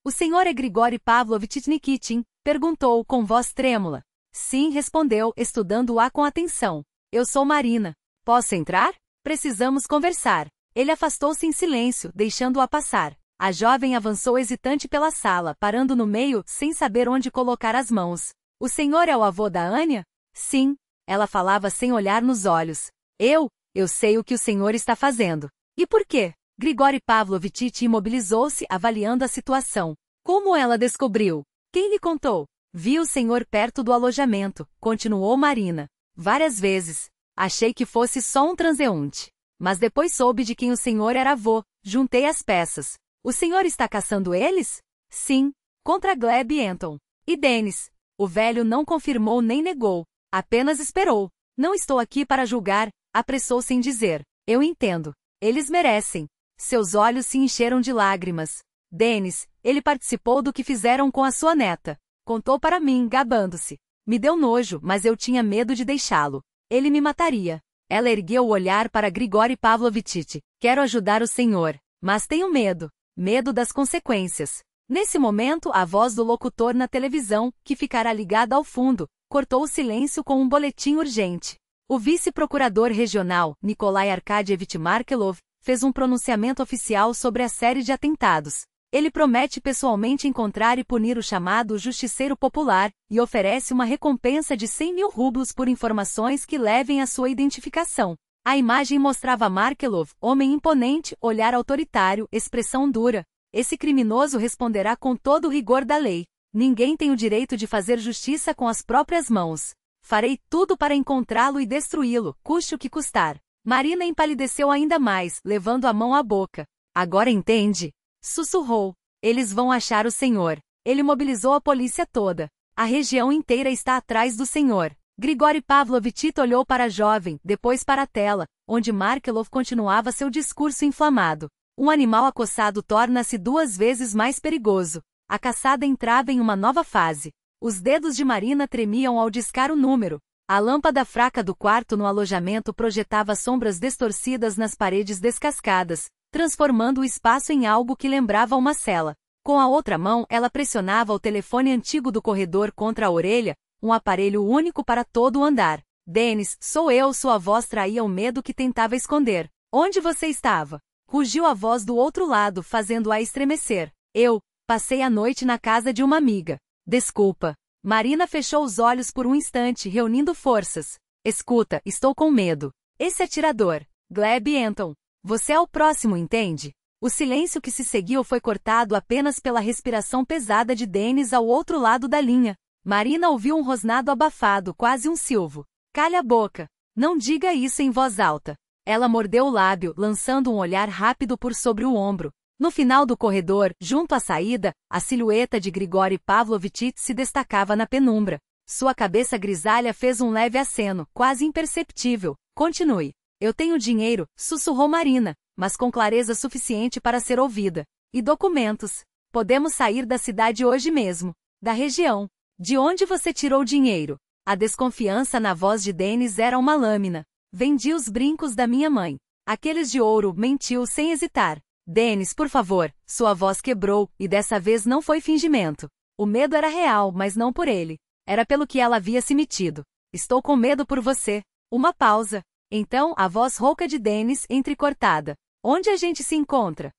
O senhor é Grigori Pavlovich Nikitin? Perguntou com voz trêmula. Sim, respondeu, estudando-a com atenção. Eu sou Marina. Posso entrar? Precisamos conversar. Ele afastou-se em silêncio, deixando-a passar. A jovem avançou hesitante pela sala, parando no meio, sem saber onde colocar as mãos. O senhor é o avô da Anya? Sim. Ela falava sem olhar nos olhos. Eu sei o que o senhor está fazendo. E por quê? Grigori Pavlovich imobilizou-se, avaliando a situação. Como ela descobriu? Quem lhe contou? Vi o senhor perto do alojamento, continuou Marina. Várias vezes. Achei que fosse só um transeunte. Mas depois soube de quem o senhor era avô. Juntei as peças. O senhor está caçando eles? Sim. Contra Gleb e Anton. E Dennis? O velho não confirmou nem negou. Apenas esperou. Não estou aqui para julgar, apressou-se em dizer. Eu entendo. Eles merecem. Seus olhos se encheram de lágrimas. Dennis, ele participou do que fizeram com a sua neta. Contou para mim, gabando-se. Me deu nojo, mas eu tinha medo de deixá-lo. Ele me mataria. Ela ergueu o olhar para Grigori Pavlovich. Quero ajudar o senhor, mas tenho medo. Medo das consequências. Nesse momento, a voz do locutor na televisão, que ficará ligada ao fundo, cortou o silêncio com um boletim urgente. O vice-procurador regional, Nikolai Arkadievich Markelov, fez um pronunciamento oficial sobre a série de atentados. Ele promete pessoalmente encontrar e punir o chamado justiceiro popular, e oferece uma recompensa de 100.000 rublos por informações que levem à sua identificação. A imagem mostrava Markelov, homem imponente, olhar autoritário, expressão dura. Esse criminoso responderá com todo o rigor da lei. Ninguém tem o direito de fazer justiça com as próprias mãos. Farei tudo para encontrá-lo e destruí-lo, custe o que custar. Marina empalideceu ainda mais, levando a mão à boca. Agora entende? Sussurrou. Eles vão achar o senhor. Ele mobilizou a polícia toda. A região inteira está atrás do senhor. Grigori Pavlovich olhou para a jovem, depois para a tela, onde Markelov continuava seu discurso inflamado. Um animal acossado torna-se 2 vezes mais perigoso. A caçada entrava em uma nova fase. Os dedos de Marina tremiam ao discar o número. A lâmpada fraca do quarto no alojamento projetava sombras distorcidas nas paredes descascadas, transformando o espaço em algo que lembrava uma cela. Com a outra mão, ela pressionava o telefone antigo do corredor contra a orelha, um aparelho único para todo o andar. Dennis, sou eu. Sua voz traía o medo que tentava esconder. Onde você estava? Rugiu a voz do outro lado, fazendo-a estremecer. Eu passei a noite na casa de uma amiga. Desculpa. Marina fechou os olhos por um instante, reunindo forças. Escuta, estou com medo. Esse atirador, Gleb Anton. Você é o próximo, entende? O silêncio que se seguiu foi cortado apenas pela respiração pesada de Dennis ao outro lado da linha. Marina ouviu um rosnado abafado, quase um silvo. Calha a boca. Não diga isso em voz alta. Ela mordeu o lábio, lançando um olhar rápido por sobre o ombro. No final do corredor, junto à saída, a silhueta de Grigori Pavlovich se destacava na penumbra. Sua cabeça grisalha fez um leve aceno, quase imperceptível. Continue. Eu tenho dinheiro, sussurrou Marina, mas com clareza suficiente para ser ouvida. E documentos. Podemos sair da cidade hoje mesmo. Da região. De onde você tirou o dinheiro? A desconfiança na voz de Denis era uma lâmina. Vendi os brincos da minha mãe. Aqueles de ouro, mentiu sem hesitar. Denis, por favor, sua voz quebrou, e dessa vez não foi fingimento. O medo era real, mas não por ele. Era pelo que ela havia se metido. Estou com medo por você. Uma pausa. Então, a voz rouca de Denis, entrecortada. Onde a gente se encontra?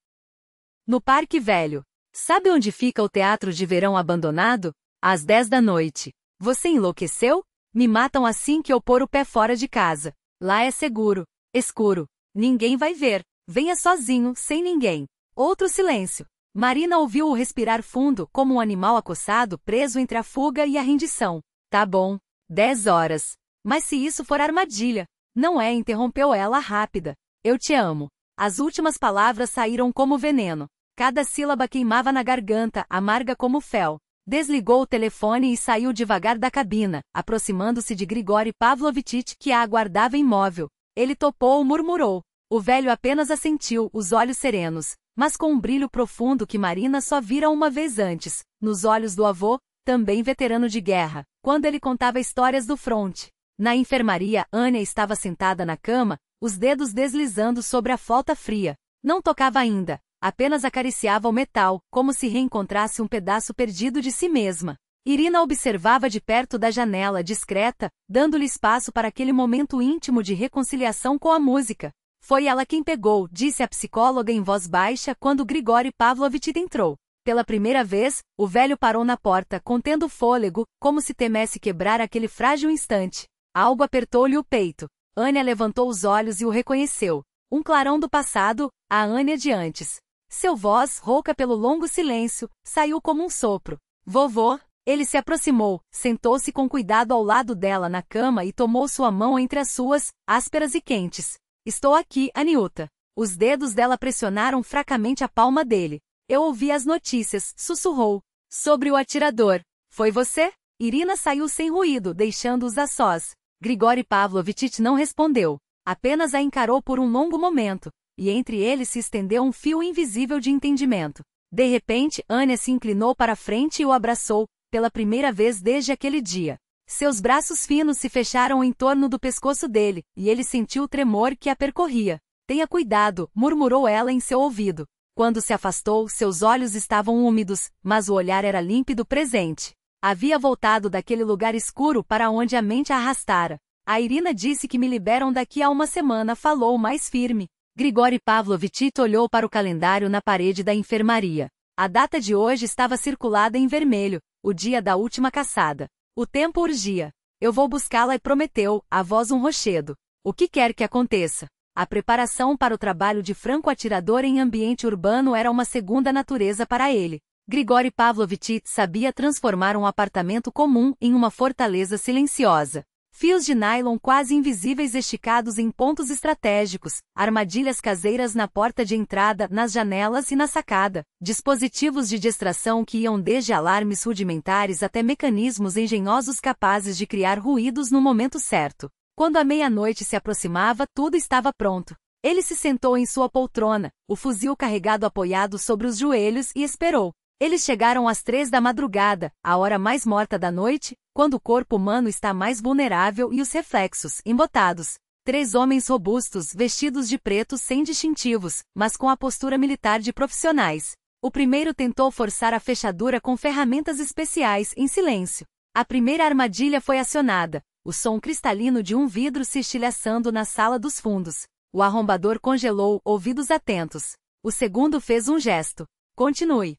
No Parque Velho. Sabe onde fica o teatro de verão abandonado? Às 10 da noite. Você enlouqueceu? Me matam assim que eu pôr o pé fora de casa. Lá é seguro. Escuro. Ninguém vai ver. Venha sozinho, sem ninguém. Outro silêncio. Marina ouviu-o respirar fundo, como um animal acossado preso entre a fuga e a rendição. Tá bom. 10 horas. Mas se isso for armadilha. Não é, interrompeu ela rápida. Eu te amo. As últimas palavras saíram como veneno. Cada sílaba queimava na garganta, amarga como fel. Desligou o telefone e saiu devagar da cabina, aproximando-se de Grigori Pavlovitch, que a aguardava imóvel. Ele topou, murmurou. O velho apenas assentiu, os olhos serenos, mas com um brilho profundo que Marina só vira uma vez antes, nos olhos do avô, também veterano de guerra, quando ele contava histórias do fronte. Na enfermaria, Ania estava sentada na cama, os dedos deslizando sobre a flauta fria. Não tocava ainda, apenas acariciava o metal, como se reencontrasse um pedaço perdido de si mesma. Irina observava de perto da janela, discreta, dando-lhe espaço para aquele momento íntimo de reconciliação com a música. Foi ela quem pegou, disse a psicóloga em voz baixa quando Grigori Pavlovitch entrou. Pela primeira vez, o velho parou na porta, contendo o fôlego, como se temesse quebrar aquele frágil instante. Algo apertou-lhe o peito. Ania levantou os olhos e o reconheceu. Um clarão do passado, a Ania de antes. Seu voz, rouca pelo longo silêncio, saiu como um sopro. Vovô? Ele se aproximou, sentou-se com cuidado ao lado dela na cama e tomou sua mão entre as suas, ásperas e quentes. Estou aqui, Aniuta. Os dedos dela pressionaram fracamente a palma dele. Eu ouvi as notícias, sussurrou. Sobre o atirador. Foi você? Irina saiu sem ruído, deixando-os a sós. Grigori Pavlovitch não respondeu. Apenas a encarou por um longo momento, e entre eles se estendeu um fio invisível de entendimento. De repente, Ania se inclinou para a frente e o abraçou, pela primeira vez desde aquele dia. Seus braços finos se fecharam em torno do pescoço dele, e ele sentiu o tremor que a percorria. Tenha cuidado, murmurou ela em seu ouvido. Quando se afastou, seus olhos estavam úmidos, mas o olhar era límpido presente. Havia voltado daquele lugar escuro para onde a mente a arrastara. A Irina disse que me liberam daqui a uma semana, falou mais firme. Grigori Pavlovitch olhou para o calendário na parede da enfermaria. A data de hoje estava circulada em vermelho, o dia da última caçada. O tempo urgia. Eu vou buscá-la, e prometeu, a voz um rochedo. O que quer que aconteça? A preparação para o trabalho de franco-atirador em ambiente urbano era uma segunda natureza para ele. Grigori Pavlovitch sabia transformar um apartamento comum em uma fortaleza silenciosa. Fios de nylon quase invisíveis esticados em pontos estratégicos, armadilhas caseiras na porta de entrada, nas janelas e na sacada, dispositivos de distração que iam desde alarmes rudimentares até mecanismos engenhosos capazes de criar ruídos no momento certo. Quando a meia-noite se aproximava, tudo estava pronto. Ele se sentou em sua poltrona, o fuzil carregado apoiado sobre os joelhos e esperou. Eles chegaram às 3 da madrugada, a hora mais morta da noite, quando o corpo humano está mais vulnerável e os reflexos, embotados. 3 homens robustos, vestidos de preto sem distintivos, mas com a postura militar de profissionais. O primeiro tentou forçar a fechadura com ferramentas especiais, em silêncio. A primeira armadilha foi acionada, o som cristalino de um vidro se estilhaçando na sala dos fundos. O arrombador congelou, ouvidos atentos. O segundo fez um gesto. Continue.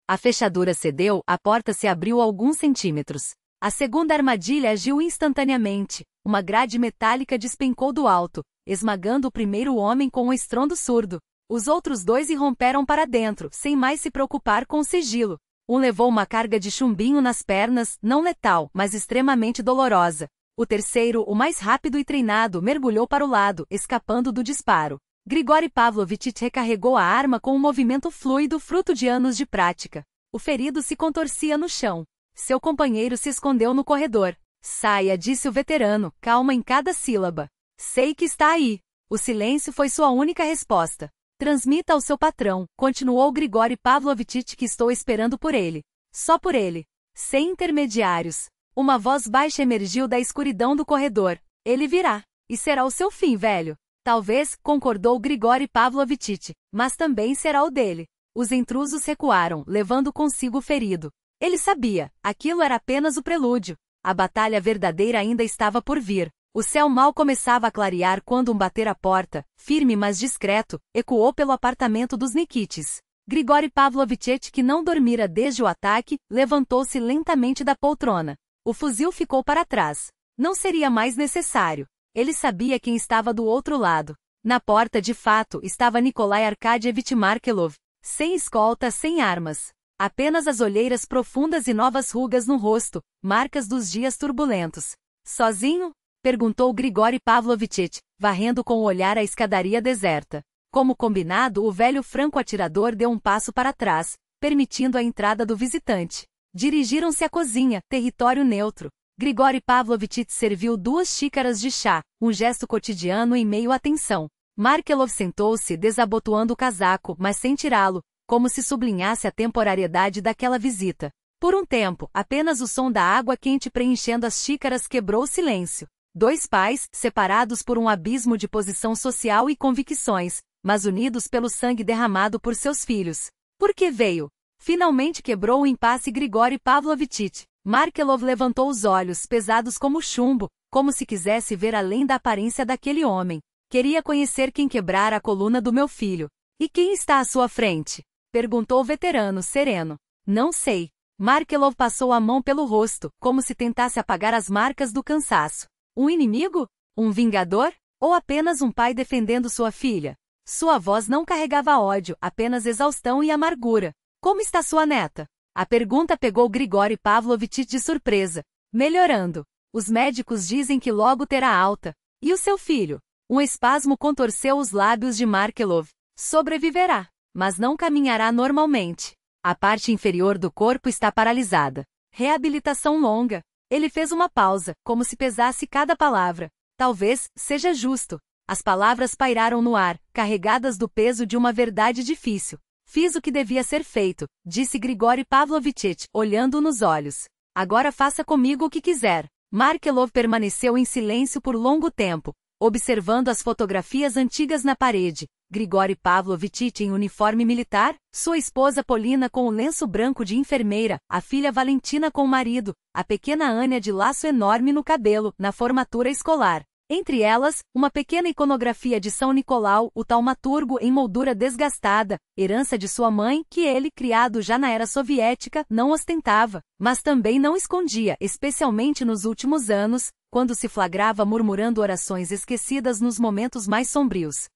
A fechadura cedeu, a porta se abriu alguns centímetros. A segunda armadilha agiu instantaneamente. Uma grade metálica despencou do alto, esmagando o primeiro homem com um estrondo surdo. Os outros 2 irromperam para dentro, sem mais se preocupar com o sigilo. Um levou uma carga de chumbinho nas pernas, não letal, mas extremamente dolorosa. O terceiro, o mais rápido e treinado, mergulhou para o lado, escapando do disparo. Grigori Pavlovitch recarregou a arma com um movimento fluido fruto de anos de prática. O ferido se contorcia no chão. Seu companheiro se escondeu no corredor. Saia, disse o veterano, calma em cada sílaba. Sei que está aí. O silêncio foi sua única resposta. Transmita ao seu patrão, continuou Grigori Pavlovitch, que estou esperando por ele. Só por ele. Sem intermediários. Uma voz baixa emergiu da escuridão do corredor. Ele virá. E será o seu fim, velho. Talvez, concordou Grigori Pavlovich, mas também será o dele. Os intrusos recuaram, levando consigo o ferido. Ele sabia, aquilo era apenas o prelúdio. A batalha verdadeira ainda estava por vir. O céu mal começava a clarear quando um bater à porta, firme mas discreto, ecoou pelo apartamento dos Nikites. Grigori Pavlovich, que não dormira desde o ataque, levantou-se lentamente da poltrona. O fuzil ficou para trás. Não seria mais necessário. Ele sabia quem estava do outro lado. Na porta, de fato, estava Nikolai Arkadyevich Markelov. Sem escolta, sem armas. Apenas as olheiras profundas e novas rugas no rosto, marcas dos dias turbulentos. Sozinho? Perguntou Grigori Pavlovich, varrendo com o olhar a escadaria deserta. Como combinado, o velho franco-atirador deu um passo para trás, permitindo a entrada do visitante. Dirigiram-se à cozinha, território neutro. Grigori Pavlovich serviu 2 xícaras de chá, um gesto cotidiano em meio à tensão. Markelov sentou-se, desabotoando o casaco, mas sem tirá-lo, como se sublinhasse a temporariedade daquela visita. Por um tempo, apenas o som da água quente preenchendo as xícaras quebrou o silêncio. 2 pais, separados por um abismo de posição social e convicções, mas unidos pelo sangue derramado por seus filhos. Por que veio? Finalmente quebrou o impasse Grigori Pavlovich. Markelov levantou os olhos, pesados como chumbo, como se quisesse ver além da aparência daquele homem. Queria conhecer quem quebrara a coluna do meu filho. E quem está à sua frente? Perguntou o veterano, sereno. Não sei. Markelov passou a mão pelo rosto, como se tentasse apagar as marcas do cansaço. Um inimigo? Um vingador? Ou apenas um pai defendendo sua filha? Sua voz não carregava ódio, apenas exaustão e amargura. Como está sua neta? A pergunta pegou Grigori Pavlovich de surpresa. Melhorando. Os médicos dizem que logo terá alta. E o seu filho? Um espasmo contorceu os lábios de Markelov. Sobreviverá, mas não caminhará normalmente. A parte inferior do corpo está paralisada. Reabilitação longa. Ele fez uma pausa, como se pesasse cada palavra. Talvez seja justo. As palavras pairaram no ar, carregadas do peso de uma verdade difícil. Fiz o que devia ser feito, disse Grigori Pavlovich, olhando nos olhos. Agora faça comigo o que quiser. Markelov permaneceu em silêncio por longo tempo, observando as fotografias antigas na parede. Grigori Pavlovich em uniforme militar, sua esposa Polina com o lenço branco de enfermeira, a filha Valentina com o marido, a pequena Ania de laço enorme no cabelo, na formatura escolar. Entre elas, uma pequena iconografia de São Nicolau, o taumaturgo em moldura desgastada, herança de sua mãe que ele, criado já na era soviética, não ostentava, mas também não escondia, especialmente nos últimos anos, quando se flagrava murmurando orações esquecidas nos momentos mais sombrios.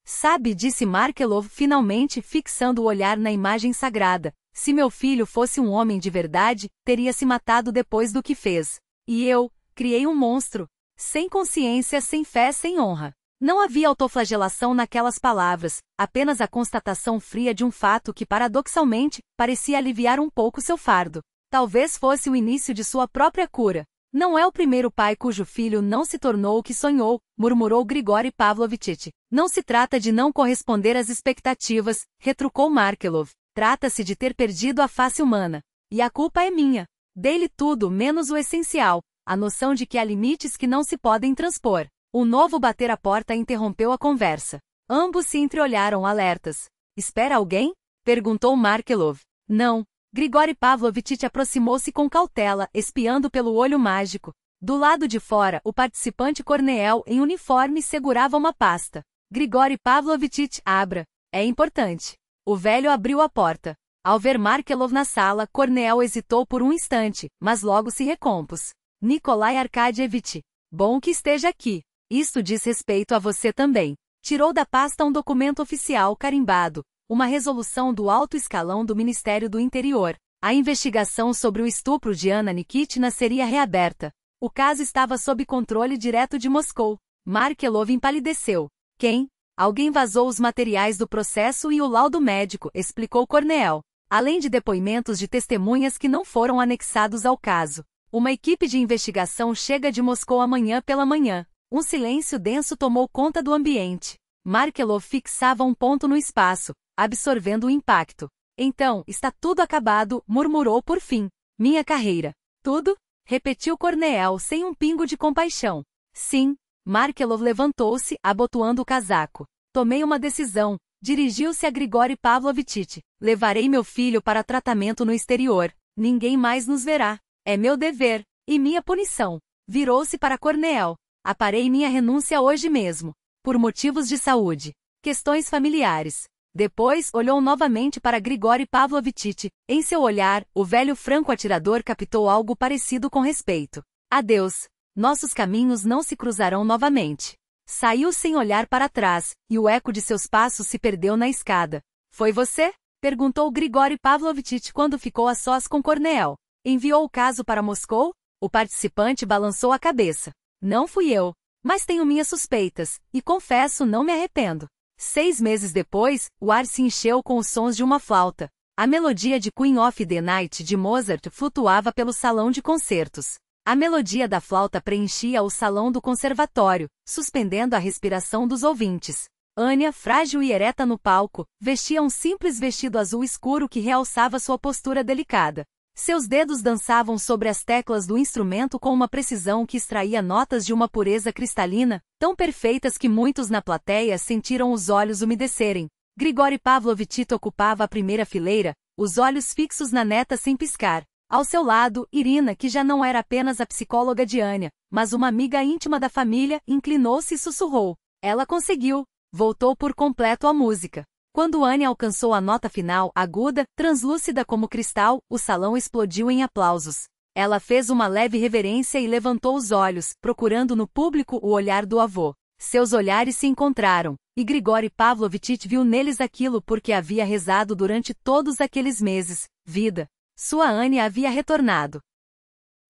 Sabe, disse Markelov finalmente, fixando o olhar na imagem sagrada, se meu filho fosse um homem de verdade, teria se matado depois do que fez. E eu, criei um monstro. Sem consciência, sem fé, sem honra. Não havia autoflagelação naquelas palavras, apenas a constatação fria de um fato que, paradoxalmente, parecia aliviar um pouco seu fardo. Talvez fosse o início de sua própria cura. Não é o primeiro pai cujo filho não se tornou o que sonhou, murmurou Grigori Pavlovich. Não se trata de não corresponder às expectativas, retrucou Markelov. Trata-se de ter perdido a face humana. E a culpa é minha. Dei-lhe tudo menos o essencial, a noção de que há limites que não se podem transpor. Um novo bater à porta interrompeu a conversa. Ambos se entreolharam alertas. Espera alguém? Perguntou Markelov. Não. Grigori Pavlovich aproximou-se com cautela, espiando pelo olho mágico. Do lado de fora, o participante Corneel em uniforme segurava uma pasta. Grigori Pavlovich, abra. É importante. O velho abriu a porta. Ao ver Markelov na sala, Corneel hesitou por um instante, mas logo se recompôs. Nikolai Arkadyevich. Bom que esteja aqui. Isto diz respeito a você também. Tirou da pasta um documento oficial carimbado. Uma resolução do alto escalão do Ministério do Interior. A investigação sobre o estupro de Anna Nikitina seria reaberta. O caso estava sob controle direto de Moscou. Markelov empalideceu. Quem? Alguém vazou os materiais do processo e o laudo médico, explicou Corneel. Além de depoimentos de testemunhas que não foram anexados ao caso. Uma equipe de investigação chega de Moscou amanhã pela manhã. Um silêncio denso tomou conta do ambiente. Markelov fixava um ponto no espaço, absorvendo o impacto. Então, está tudo acabado, murmurou por fim. Minha carreira. Tudo? Repetiu Corneel sem um pingo de compaixão. Sim. Markelov levantou-se, abotoando o casaco. Tomei uma decisão. Dirigiu-se a Grigori Pavlovitch. Levarei meu filho para tratamento no exterior. Ninguém mais nos verá. É meu dever. E minha punição. Virou-se para Corneel. Aparei minha renúncia hoje mesmo. Por motivos de saúde. Questões familiares. Depois, olhou novamente para Grigori Pavlovitch. Em seu olhar, o velho franco-atirador captou algo parecido com respeito. Adeus. Nossos caminhos não se cruzarão novamente. Saiu sem olhar para trás, e o eco de seus passos se perdeu na escada. Foi você? Perguntou Grigori Pavlovitch quando ficou a sós com Corneel. Enviou o caso para Moscou? O participante balançou a cabeça. Não fui eu. Mas tenho minhas suspeitas, e confesso, não me arrependo. 6 meses depois, o ar se encheu com os sons de uma flauta. A melodia de Queen of the Night de Mozart flutuava pelo salão de concertos. A melodia da flauta preenchia o salão do conservatório, suspendendo a respiração dos ouvintes. Anya, frágil e ereta no palco, vestia um simples vestido azul escuro que realçava sua postura delicada. Seus dedos dançavam sobre as teclas do instrumento com uma precisão que extraía notas de uma pureza cristalina, tão perfeitas que muitos na plateia sentiram os olhos umedecerem. Grigori Pavlovitch ocupava a primeira fileira, os olhos fixos na neta sem piscar. Ao seu lado, Irina, que já não era apenas a psicóloga de Anya, mas uma amiga íntima da família, inclinou-se e sussurrou. Ela conseguiu. Voltou por completo à música. Quando Anya alcançou a nota final, aguda, translúcida como cristal, o salão explodiu em aplausos. Ela fez uma leve reverência e levantou os olhos, procurando no público o olhar do avô. Seus olhares se encontraram, e Grigori Pavlovitch viu neles aquilo por que havia rezado durante todos aqueles meses. Vida. Sua Anya havia retornado.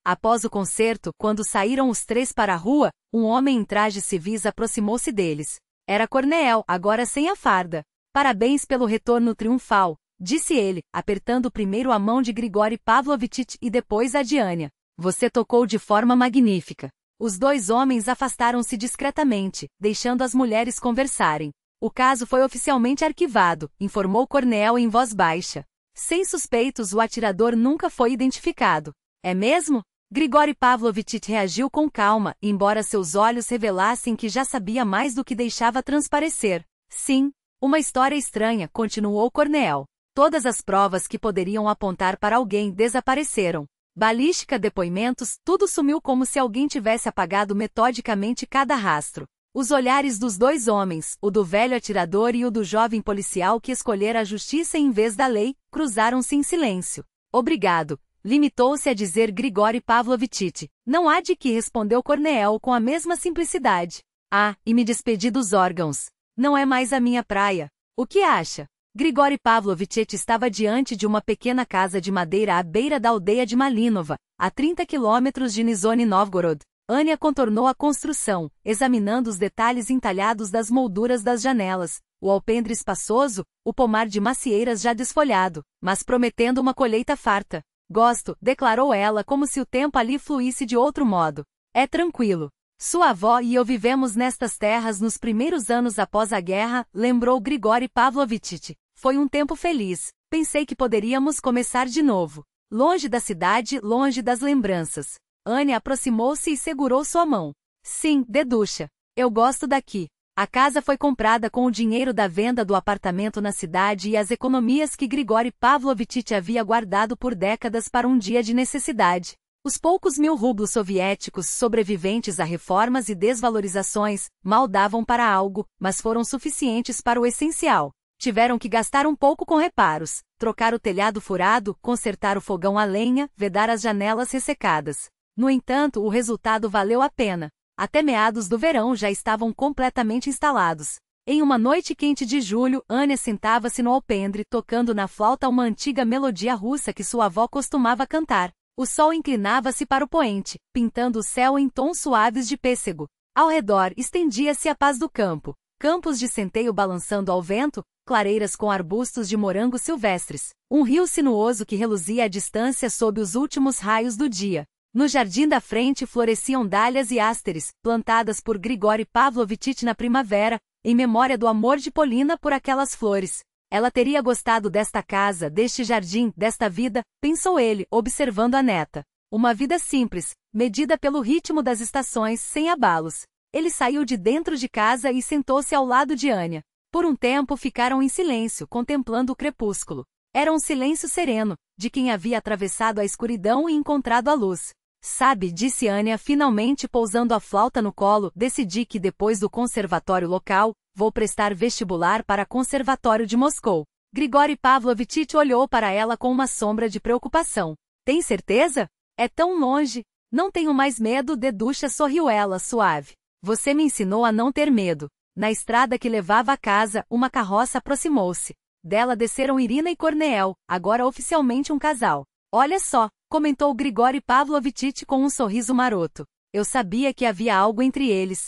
Após o concerto, quando saíram os três para a rua, um homem em trajes civis aproximou-se deles. Era Corneel, agora sem a farda. Parabéns pelo retorno triunfal, disse ele, apertando primeiro a mão de Grigori Pavlovitch e depois a de Anya. Você tocou de forma magnífica. Os dois homens afastaram-se discretamente, deixando as mulheres conversarem. O caso foi oficialmente arquivado, informou Corneel em voz baixa. Sem suspeitos, o atirador nunca foi identificado. É mesmo? Grigori Pavlovitch reagiu com calma, embora seus olhos revelassem que já sabia mais do que deixava transparecer. Sim, uma história estranha, continuou Corneel. Todas as provas que poderiam apontar para alguém desapareceram. Balística, depoimentos, tudo sumiu como se alguém tivesse apagado metodicamente cada rastro. Os olhares dos dois homens, o do velho atirador e o do jovem policial que escolhera a justiça em vez da lei, cruzaram-se em silêncio. Obrigado, limitou-se a dizer Grigori Pavlovitch. Não há de que, respondeu Corneel com a mesma simplicidade. Ah, e me despedi dos órgãos. Não é mais a minha praia. O que acha? Grigori Pavlovitch estava diante de uma pequena casa de madeira à beira da aldeia de Malinova, a 30 quilômetros de Nizhny Novgorod. Anya contornou a construção, examinando os detalhes entalhados das molduras das janelas, o alpendre espaçoso, o pomar de macieiras já desfolhado, mas prometendo uma colheita farta. Gosto, declarou ela como se o tempo ali fluísse de outro modo. É tranquilo. Sua avó e eu vivemos nestas terras nos primeiros anos após a guerra, lembrou Grigori Pavlovitch. Foi um tempo feliz. Pensei que poderíamos começar de novo. Longe da cidade, longe das lembranças. Anya aproximou-se e segurou sua mão. Sim, deducha. Eu gosto daqui. A casa foi comprada com o dinheiro da venda do apartamento na cidade e as economias que Grigori Pavlovitch havia guardado por décadas para um dia de necessidade. Os poucos 1000 rublos soviéticos sobreviventes a reformas e desvalorizações mal davam para algo, mas foram suficientes para o essencial. Tiveram que gastar um pouco com reparos, trocar o telhado furado, consertar o fogão a lenha, vedar as janelas ressecadas. No entanto, o resultado valeu a pena. Até meados do verão já estavam completamente instalados. Em uma noite quente de julho, Anya sentava-se no alpendre tocando na flauta uma antiga melodia russa que sua avó costumava cantar. O sol inclinava-se para o poente, pintando o céu em tons suaves de pêssego. Ao redor estendia-se a paz do campo. Campos de centeio balançando ao vento, clareiras com arbustos de morango silvestres. Um rio sinuoso que reluzia à distância sob os últimos raios do dia. No jardim da frente floresciam dálias e ásteres, plantadas por Grigori Pavlovitch na primavera, em memória do amor de Polina por aquelas flores. Ela teria gostado desta casa, deste jardim, desta vida, pensou ele, observando a neta. Uma vida simples, medida pelo ritmo das estações, sem abalos. Ele saiu de dentro de casa e sentou-se ao lado de Anya. Por um tempo ficaram em silêncio, contemplando o crepúsculo. Era um silêncio sereno, de quem havia atravessado a escuridão e encontrado a luz. Sabe, disse Anya, finalmente pousando a flauta no colo, decidi que depois do conservatório local, vou prestar vestibular para Conservatório de Moscou. Grigori Pavlovitch olhou para ela com uma sombra de preocupação. Tem certeza? É tão longe. Não tenho mais medo, Dedusha, sorriu ela, suave. Você me ensinou a não ter medo. Na estrada que levava à casa, uma carroça aproximou-se. Dela desceram Irina e Korneel, agora oficialmente um casal. Olha só, comentou Grigori Pavlovitch com um sorriso maroto. Eu sabia que havia algo entre eles.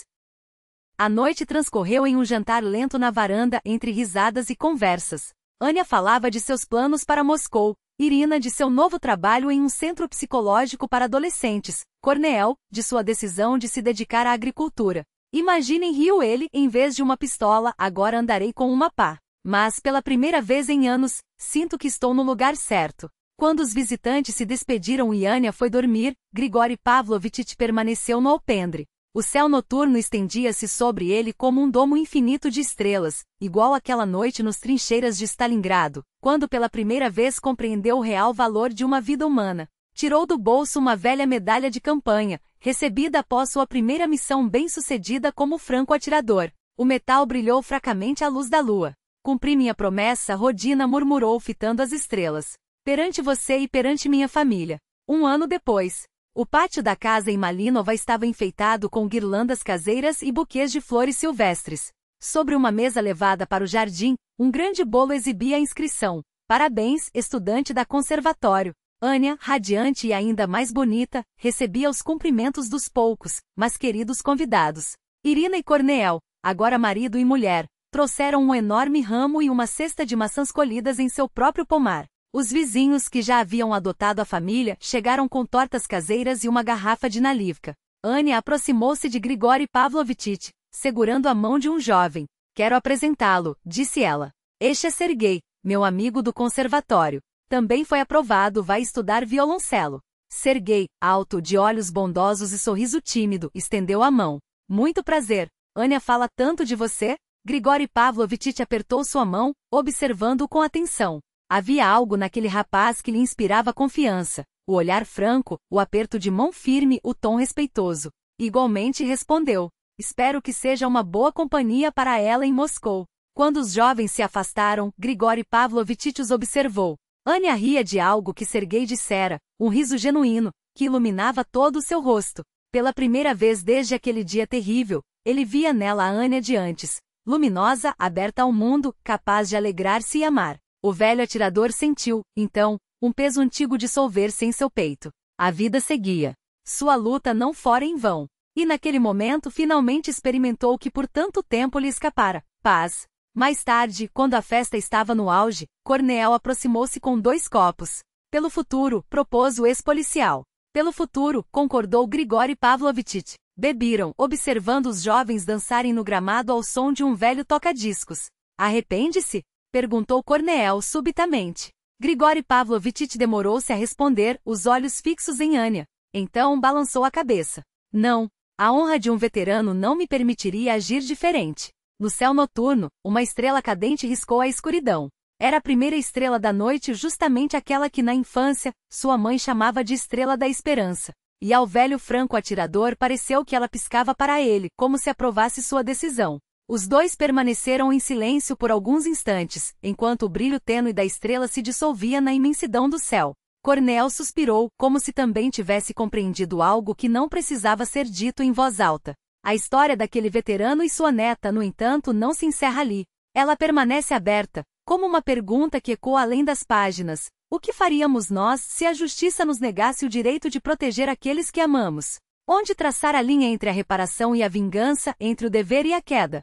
A noite transcorreu em um jantar lento na varanda, entre risadas e conversas. Anya falava de seus planos para Moscou, Irina de seu novo trabalho em um centro psicológico para adolescentes, Korneel, de sua decisão de se dedicar à agricultura. Imaginem, riu ele, em vez de uma pistola, agora andarei com uma pá. Mas, pela primeira vez em anos, sinto que estou no lugar certo. Quando os visitantes se despediram e Anya foi dormir, Grigori Pavlovitch permaneceu no alpendre. O céu noturno estendia-se sobre ele como um domo infinito de estrelas, igual àquela noite nos trincheiras de Stalingrado, quando pela primeira vez compreendeu o real valor de uma vida humana. Tirou do bolso uma velha medalha de campanha, recebida após sua primeira missão bem-sucedida como franco-atirador. O metal brilhou fracamente à luz da lua. Cumpri minha promessa, Rodina murmurou fitando as estrelas. Perante você e perante minha família. Um ano depois. O pátio da casa em Malinova estava enfeitado com guirlandas caseiras e buquês de flores silvestres. Sobre uma mesa levada para o jardim, um grande bolo exibia a inscrição. Parabéns, estudante da conservatório. Anya, radiante e ainda mais bonita, recebia os cumprimentos dos poucos, mas queridos convidados. Irina e Korneel, agora marido e mulher, trouxeram um enorme ramo e uma cesta de maçãs colhidas em seu próprio pomar. Os vizinhos que já haviam adotado a família chegaram com tortas caseiras e uma garrafa de nalivka. Anya aproximou-se de Grigori Pavlovitch, segurando a mão de um jovem. Quero apresentá-lo, disse ela. Este é Sergei, meu amigo do conservatório. Também foi aprovado, vai estudar violoncelo. Sergei, alto, de olhos bondosos e sorriso tímido, estendeu a mão. Muito prazer. Anya fala tanto de você? Grigori Pavlovitch apertou sua mão, observando-o com atenção. Havia algo naquele rapaz que lhe inspirava confiança, o olhar franco, o aperto de mão firme, o tom respeitoso. Igualmente respondeu, espero que seja uma boa companhia para ela em Moscou. Quando os jovens se afastaram, Grigori Pavlovitch os observou. Anya ria de algo que Sergei dissera, um riso genuíno, que iluminava todo o seu rosto. Pela primeira vez desde aquele dia terrível, ele via nela a Anya de antes, luminosa, aberta ao mundo, capaz de alegrar-se e amar. O velho atirador sentiu, então, um peso antigo dissolver-se em seu peito. A vida seguia. Sua luta não fora em vão. E naquele momento finalmente experimentou o que por tanto tempo lhe escapara, paz. Mais tarde, quando a festa estava no auge, Korneel aproximou-se com 2 copos. Pelo futuro, propôs o ex-policial. Pelo futuro, concordou Grigori Pavlovitch. Beberam, observando os jovens dançarem no gramado ao som de um velho toca-discos. Arrepende-se? Perguntou Korneel subitamente. Grigori Pavlovitch demorou-se a responder, os olhos fixos em Anya. Então balançou a cabeça. Não, a honra de um veterano não me permitiria agir diferente. No céu noturno, uma estrela cadente riscou a escuridão. Era a primeira estrela da noite, justamente aquela que na infância, sua mãe chamava de Estrela da Esperança. E ao velho franco-atirador pareceu que ela piscava para ele, como se aprovasse sua decisão. Os dois permaneceram em silêncio por alguns instantes, enquanto o brilho tênue da estrela se dissolvia na imensidão do céu. Korneel suspirou, como se também tivesse compreendido algo que não precisava ser dito em voz alta. A história daquele veterano e sua neta, no entanto, não se encerra ali. Ela permanece aberta, como uma pergunta que ecoa além das páginas. O que faríamos nós se a justiça nos negasse o direito de proteger aqueles que amamos? Onde traçar a linha entre a reparação e a vingança, entre o dever e a queda?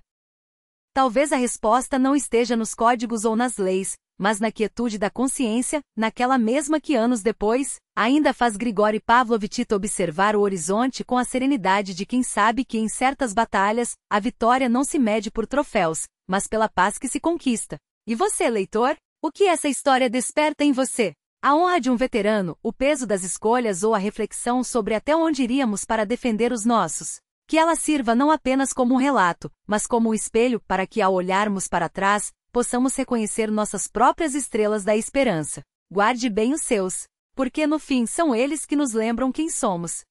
Talvez a resposta não esteja nos códigos ou nas leis, mas na quietude da consciência, naquela mesma que anos depois, ainda faz Grigori Pavlovitch observar o horizonte com a serenidade de quem sabe que em certas batalhas, a vitória não se mede por troféus, mas pela paz que se conquista. E você, leitor? O que essa história desperta em você? A honra de um veterano, o peso das escolhas ou a reflexão sobre até onde iríamos para defender os nossos. Que ela sirva não apenas como um relato, mas como um espelho para que, ao olharmos para trás, possamos reconhecer nossas próprias estrelas da esperança. Guarde bem os seus, porque no fim são eles que nos lembram quem somos.